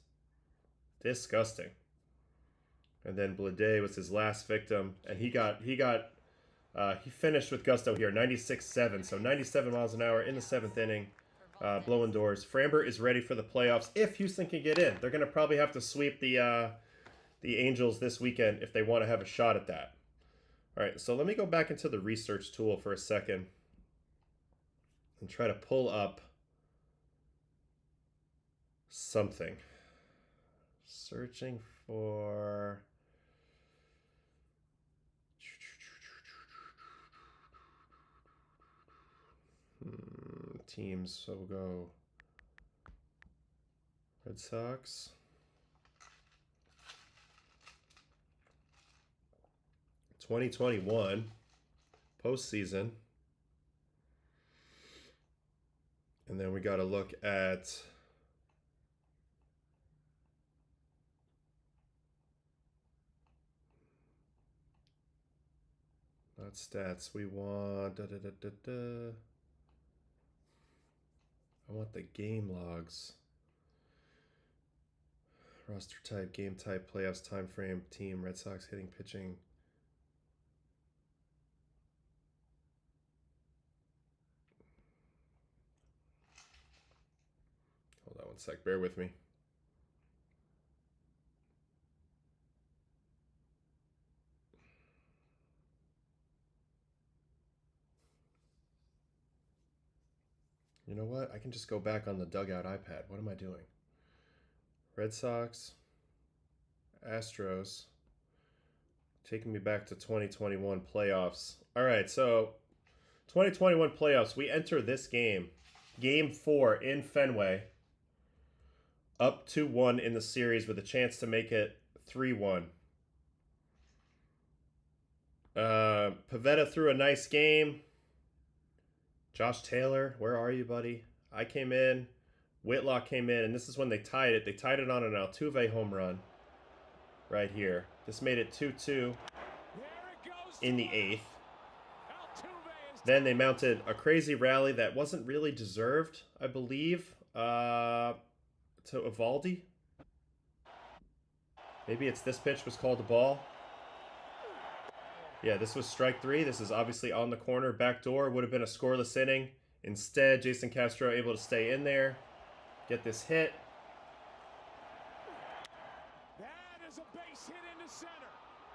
Disgusting. And then Blade was his last victim, and he finished with gusto here, 96.7, so 97 miles an hour in the 7th inning, blowing doors. Framber is ready for the playoffs if Houston can get in. They're going to probably have to sweep the Angels this weekend if they want to have a shot at that. All right, so let me go back into the research tool for a second and try to pull up something. Searching for... teams, so we'll go Red Sox. (2021) postseason. And then we got to look at not stats. We want I want the game logs. Roster type, game type, playoffs, time frame, team, Red Sox, hitting, pitching. Hold on one sec, bear with me. You know what? I can just go back on the dugout iPad. What am I doing? Red Sox, Astros, taking me back to 2021 playoffs. All right, so 2021 playoffs. We enter this game, Game 4 in Fenway, up 2-1 in the series with a chance to make it 3-1. Pivetta threw a nice game. Josh Taylor, where are you, buddy? I came in. Whitlock came in, and this is when they tied it. They tied it on an Altuve home run right here. This made it 2-2 in the 8th. Then they mounted a crazy rally that wasn't really deserved, I believe, to Evaldi. Maybe it's this pitch was called a ball. Yeah, this was strike 3. This is obviously on the corner. Backdoor would have been a scoreless inning. Instead, Jason Castro able to stay in there, get this hit. That is a base hit into center.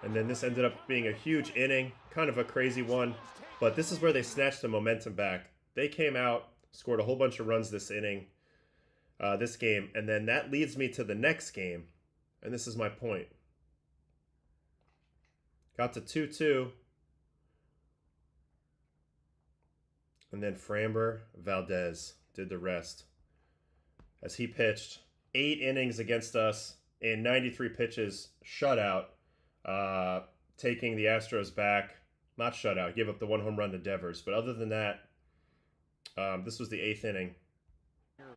And then this ended up being a huge inning, kind of a crazy one. But this is where they snatched the momentum back. They came out, scored a whole bunch of runs this inning, this game. And then that leads me to the next game. And this is my point. Got to 2-2. And then Framber Valdez did the rest. As he pitched 8 innings against us in 93 pitches, shutout, taking the Astros back. Not shutout, gave up the 1 home run to Devers. But other than that, this was the 8th inning.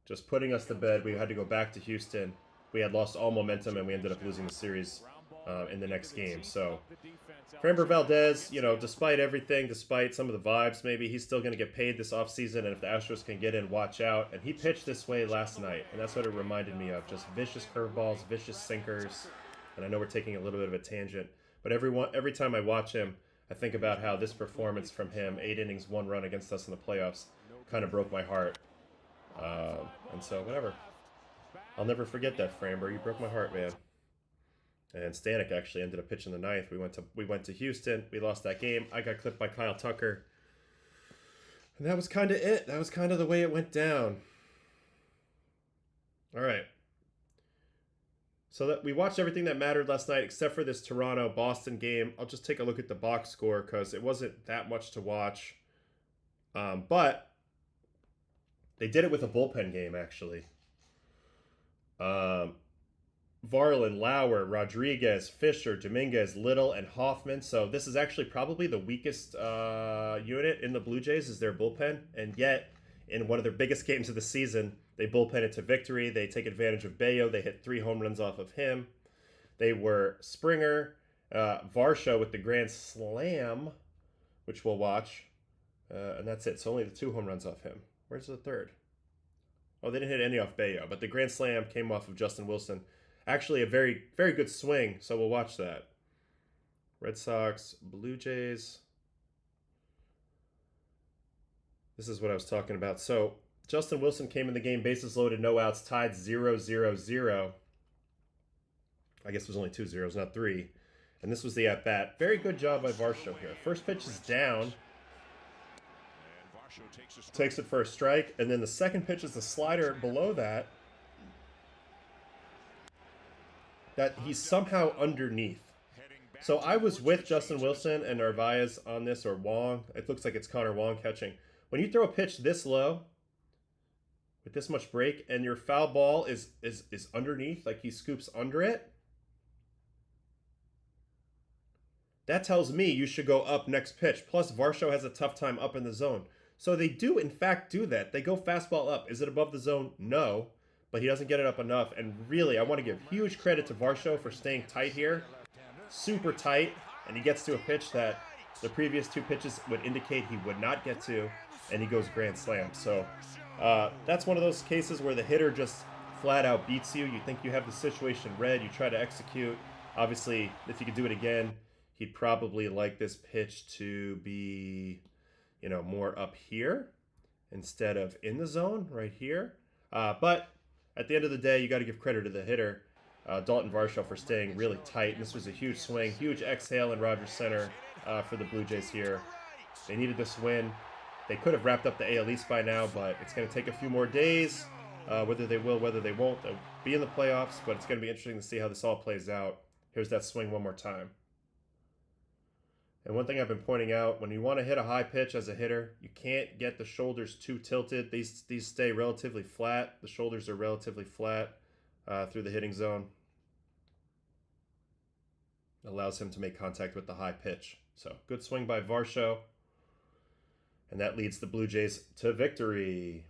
Just putting us to bed. We had to go back to Houston. We had lost all momentum, and we ended up losing the series in the next game. So Framber Valdez, you know, despite everything, despite some of the vibes, maybe he's still going to get paid this offseason, and if the Astros can get in, watch out. And he pitched this way last night, and that's what it reminded me of. Just vicious curveballs, vicious sinkers. And I know we're taking a little bit of a tangent, but every time I watch him, I think about how this performance from him, 8 innings, 1 run against us in the playoffs, kind of broke my heart. And so, whatever. I'll never forget that, Framber. You broke my heart, man. And Stanek actually ended up pitching the 9th. We went to Houston. We lost that game. I got clipped by Kyle Tucker. And that was kind of it. That was kind of the way it went down. All right. So that we watched everything that mattered last night except for this Toronto-Boston game. I'll just take a look at the box score because it wasn't that much to watch. But they did it with a bullpen game, actually. Varland, Lauer, Rodriguez, Fisher, Dominguez, Little, and Hoffman. So this is actually probably the weakest unit in the Blue Jays is their bullpen. And yet, in one of their biggest games of the season, they bullpen it to victory. They take advantage of Bayo. They hit 3 home runs off of him. They were Springer, Varsho with the grand slam, which we'll watch. And that's it. So only the 2 home runs off him. Where's the third? Oh, they didn't hit any off Bayo, but the grand slam came off of Justin Wilson. Actually, a very, very good swing, so we'll watch that. Red Sox, Blue Jays. This is what I was talking about. So, Justin Wilson came in the game, bases loaded, no outs, tied 0-0-0. I guess it was only 2 zeros, not 3. And this was the at-bat. Very good job by Varsho here. First pitch is down. Takes it for a strike, and then the second pitch is the slider below that. that he's somehow underneath. So I was with Justin Wilson and Narvaez on this, or Wong. It looks like it's Connor Wong catching. When you throw a pitch this low, with this much break, and your foul ball is underneath, like he scoops under it, that tells me you should go up next pitch. Plus, Varsho has a tough time up in the zone. So they do, in fact, do that. They go fastball up. Is it above the zone? No. But he doesn't get it up enough. And really, I want to give huge credit to Varsho for staying tight here. Super tight. And he gets to a pitch that the previous two pitches would indicate he would not get to. And he goes grand slam. So that's one of those cases where the hitter just flat out beats you. You think you have the situation read. You try to execute. Obviously, if you could do it again, he'd probably like this pitch to be, you know, more up here instead of in the zone right here. But at the end of the day, you got to give credit to the hitter, Dalton Varsho, for staying really tight. And this was a huge swing, huge exhale in Rogers Center for the Blue Jays here. They needed this win. They could have wrapped up the AL East by now, but it's going to take a few more days. Whether they will, whether they won't, they'll be in the playoffs, but it's going to be interesting to see how this all plays out. Here's that swing one more time. And one thing I've been pointing out, when you want to hit a high pitch as a hitter, you can't get the shoulders too tilted. These stay relatively flat. The shoulders are relatively flat through the hitting zone. Allows him to make contact with the high pitch. So good swing by Varsho. And that leads the Blue Jays to victory.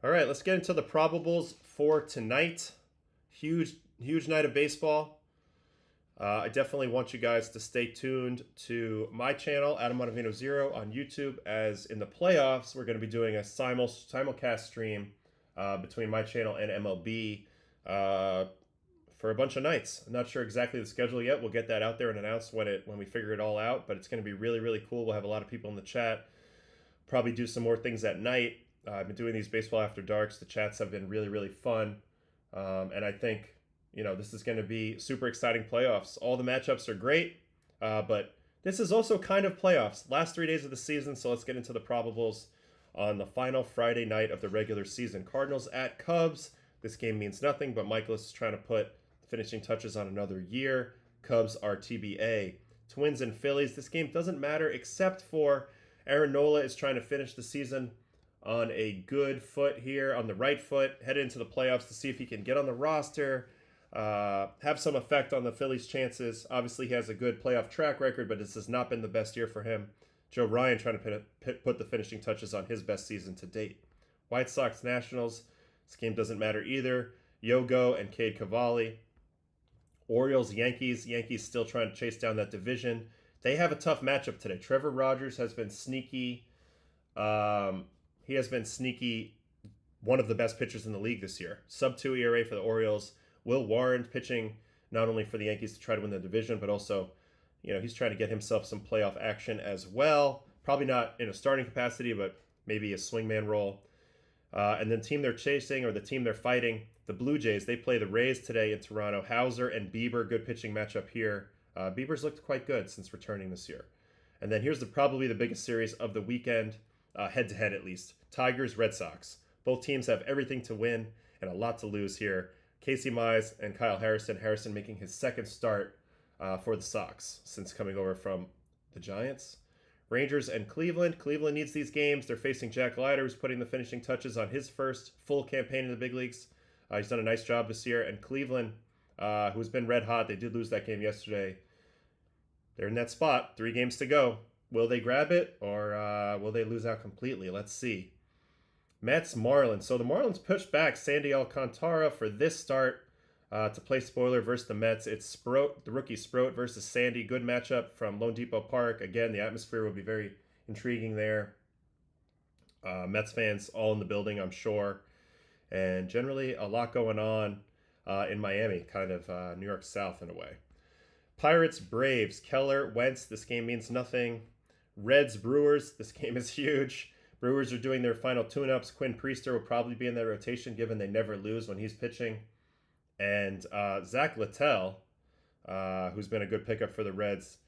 All right, let's get into the probables for tonight. Huge night of baseball. I definitely want you guys to stay tuned to my channel, Adam Ottavino 0 on YouTube, as in the playoffs, we're going to be doing a simulcast stream between my channel and MLB for a bunch of nights. I'm not sure exactly the schedule yet. We'll get that out there and announce when we figure it all out, but it's going to be really, really cool. We'll have a lot of people in the chat. Probably do some more things at night. I've been doing these Baseball After Darks. The chats have been really, really fun. And I think, you know, this is going to be super exciting playoffs. All the matchups are great, but this is also kind of playoffs. Last 3 days of the season, so let's get into the probables on the final Friday night of the regular season. Cardinals at Cubs. This game means nothing, but Michaelis is trying to put finishing touches on another year. Cubs are TBA. Twins and Phillies. This game doesn't matter except for Aaron Nola is trying to finish the season on a good foot here, on the right foot, head into the playoffs to see if he can get on the roster, have some effect on the Phillies' chances. Obviously, he has a good playoff track record, but this has not been the best year for him. Joe Ryan trying to put the finishing touches on his best season to date. White Sox Nationals. This game doesn't matter either. Yogo and Cade Cavalli. Orioles Yankees. Yankees still trying to chase down that division. They have a tough matchup today. Trevor Rogers has been sneaky. He has been sneaky, one of the best pitchers in the league this year. Sub-2 ERA for the Orioles. Will Warren pitching not only for the Yankees to try to win the division, but also, you know, he's trying to get himself some playoff action as well. Probably not in a starting capacity, but maybe a swingman role. And then team they're chasing, or the team they're fighting, the Blue Jays, they play the Rays today in Toronto. Hauser and Bieber, good pitching matchup here. Bieber's looked quite good since returning this year. And then here's probably the biggest series of the weekend, head-to-head at least. Tigers, Red Sox. Both teams have everything to win and a lot to lose here. Casey Mize and Kyle Harrison. Harrison making his second start for the Sox since coming over from the Giants. Rangers and Cleveland. Cleveland needs these games. They're facing Jack Leiter, who's putting the finishing touches on his first full campaign in the big leagues. He's done a nice job this year. And Cleveland, who's been red hot, they did lose that game yesterday. They're in that spot. 3 games to go. Will they grab it, or will they lose out completely? Let's see. Mets, Marlins. So the Marlins pushed back Sandy Alcantara for this start to play spoiler versus the Mets. It's Sproat, the rookie Sproat versus Sandy. Good matchup from Lone Depot Park. Again, the atmosphere will be very intriguing there. Mets fans all in the building, I'm sure. And generally a lot going on in Miami, kind of New York South in a way. Pirates, Braves, Keller, Wentz. This game means nothing. Reds, Brewers. This game is huge. Brewers are doing their final tune-ups. Quinn Priester will probably be in their rotation, given they never lose when he's pitching. And Zach Littell, who's been a good pickup for the Reds,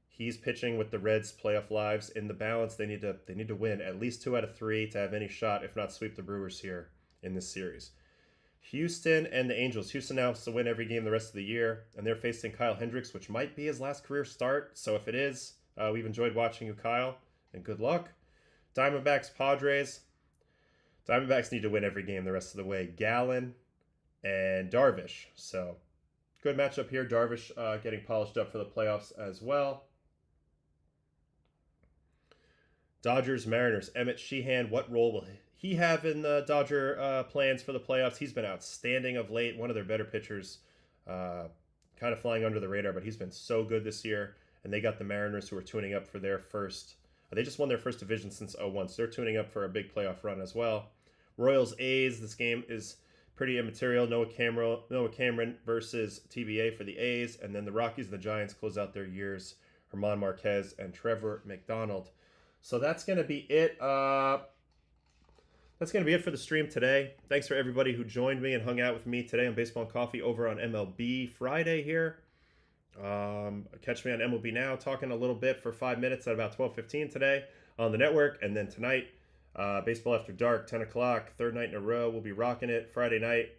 he's pitching with the Reds' playoff lives in the balance. They need to win at least 2 out of 3 to have any shot, if not sweep the Brewers here in this series. Houston and the Angels. Houston now has to win every game the rest of the year, and they're facing Kyle Hendricks, which might be his last career start. So if it is, we've enjoyed watching you, Kyle, and good luck. Diamondbacks, Padres. Diamondbacks need to win every game the rest of the way. Gallen and Darvish. So good matchup here. Darvish getting polished up for the playoffs as well. Dodgers, Mariners. Emmett Sheehan, what role will he have in the Dodger plans for the playoffs? He's been outstanding of late. One of their better pitchers. Kind of flying under the radar, but he's been so good this year. And they got the Mariners, who are tuning up for their first. They just won their first division since 2001, so they're tuning up for a big playoff run as well. Royals, A's. This game is pretty immaterial. Noah Cameron versus TBA for the A's. And then the Rockies and the Giants close out their years. Herman Marquez and Trevor McDonald. So that's going to be it. That's going to be it for the stream today. Thanks for everybody who joined me and hung out with me today on Baseball and Coffee over on MLB Friday here. Catch me on MLB Now, talking a little bit for 5 minutes at about 12:15 today on the network. And then tonight, Baseball After Dark, 10 o'clock, third night in a row. We'll be rocking it Friday night.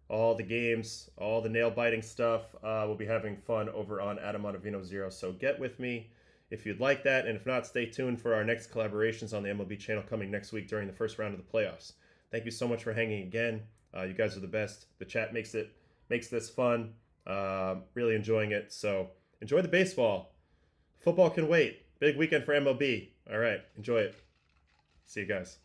All the games, all the nail-biting stuff. We'll be having fun over on Adam Ottavino 0. So get with me if you'd like that. And if not, stay tuned for our next collaborations on the MLB channel coming next week during the first round of the playoffs. Thank you so much for hanging again. You guys are the best. The chat makes this fun. Really enjoying it. So enjoy the baseball. Football can wait. Big weekend for MLB. All right. Enjoy it. See you guys.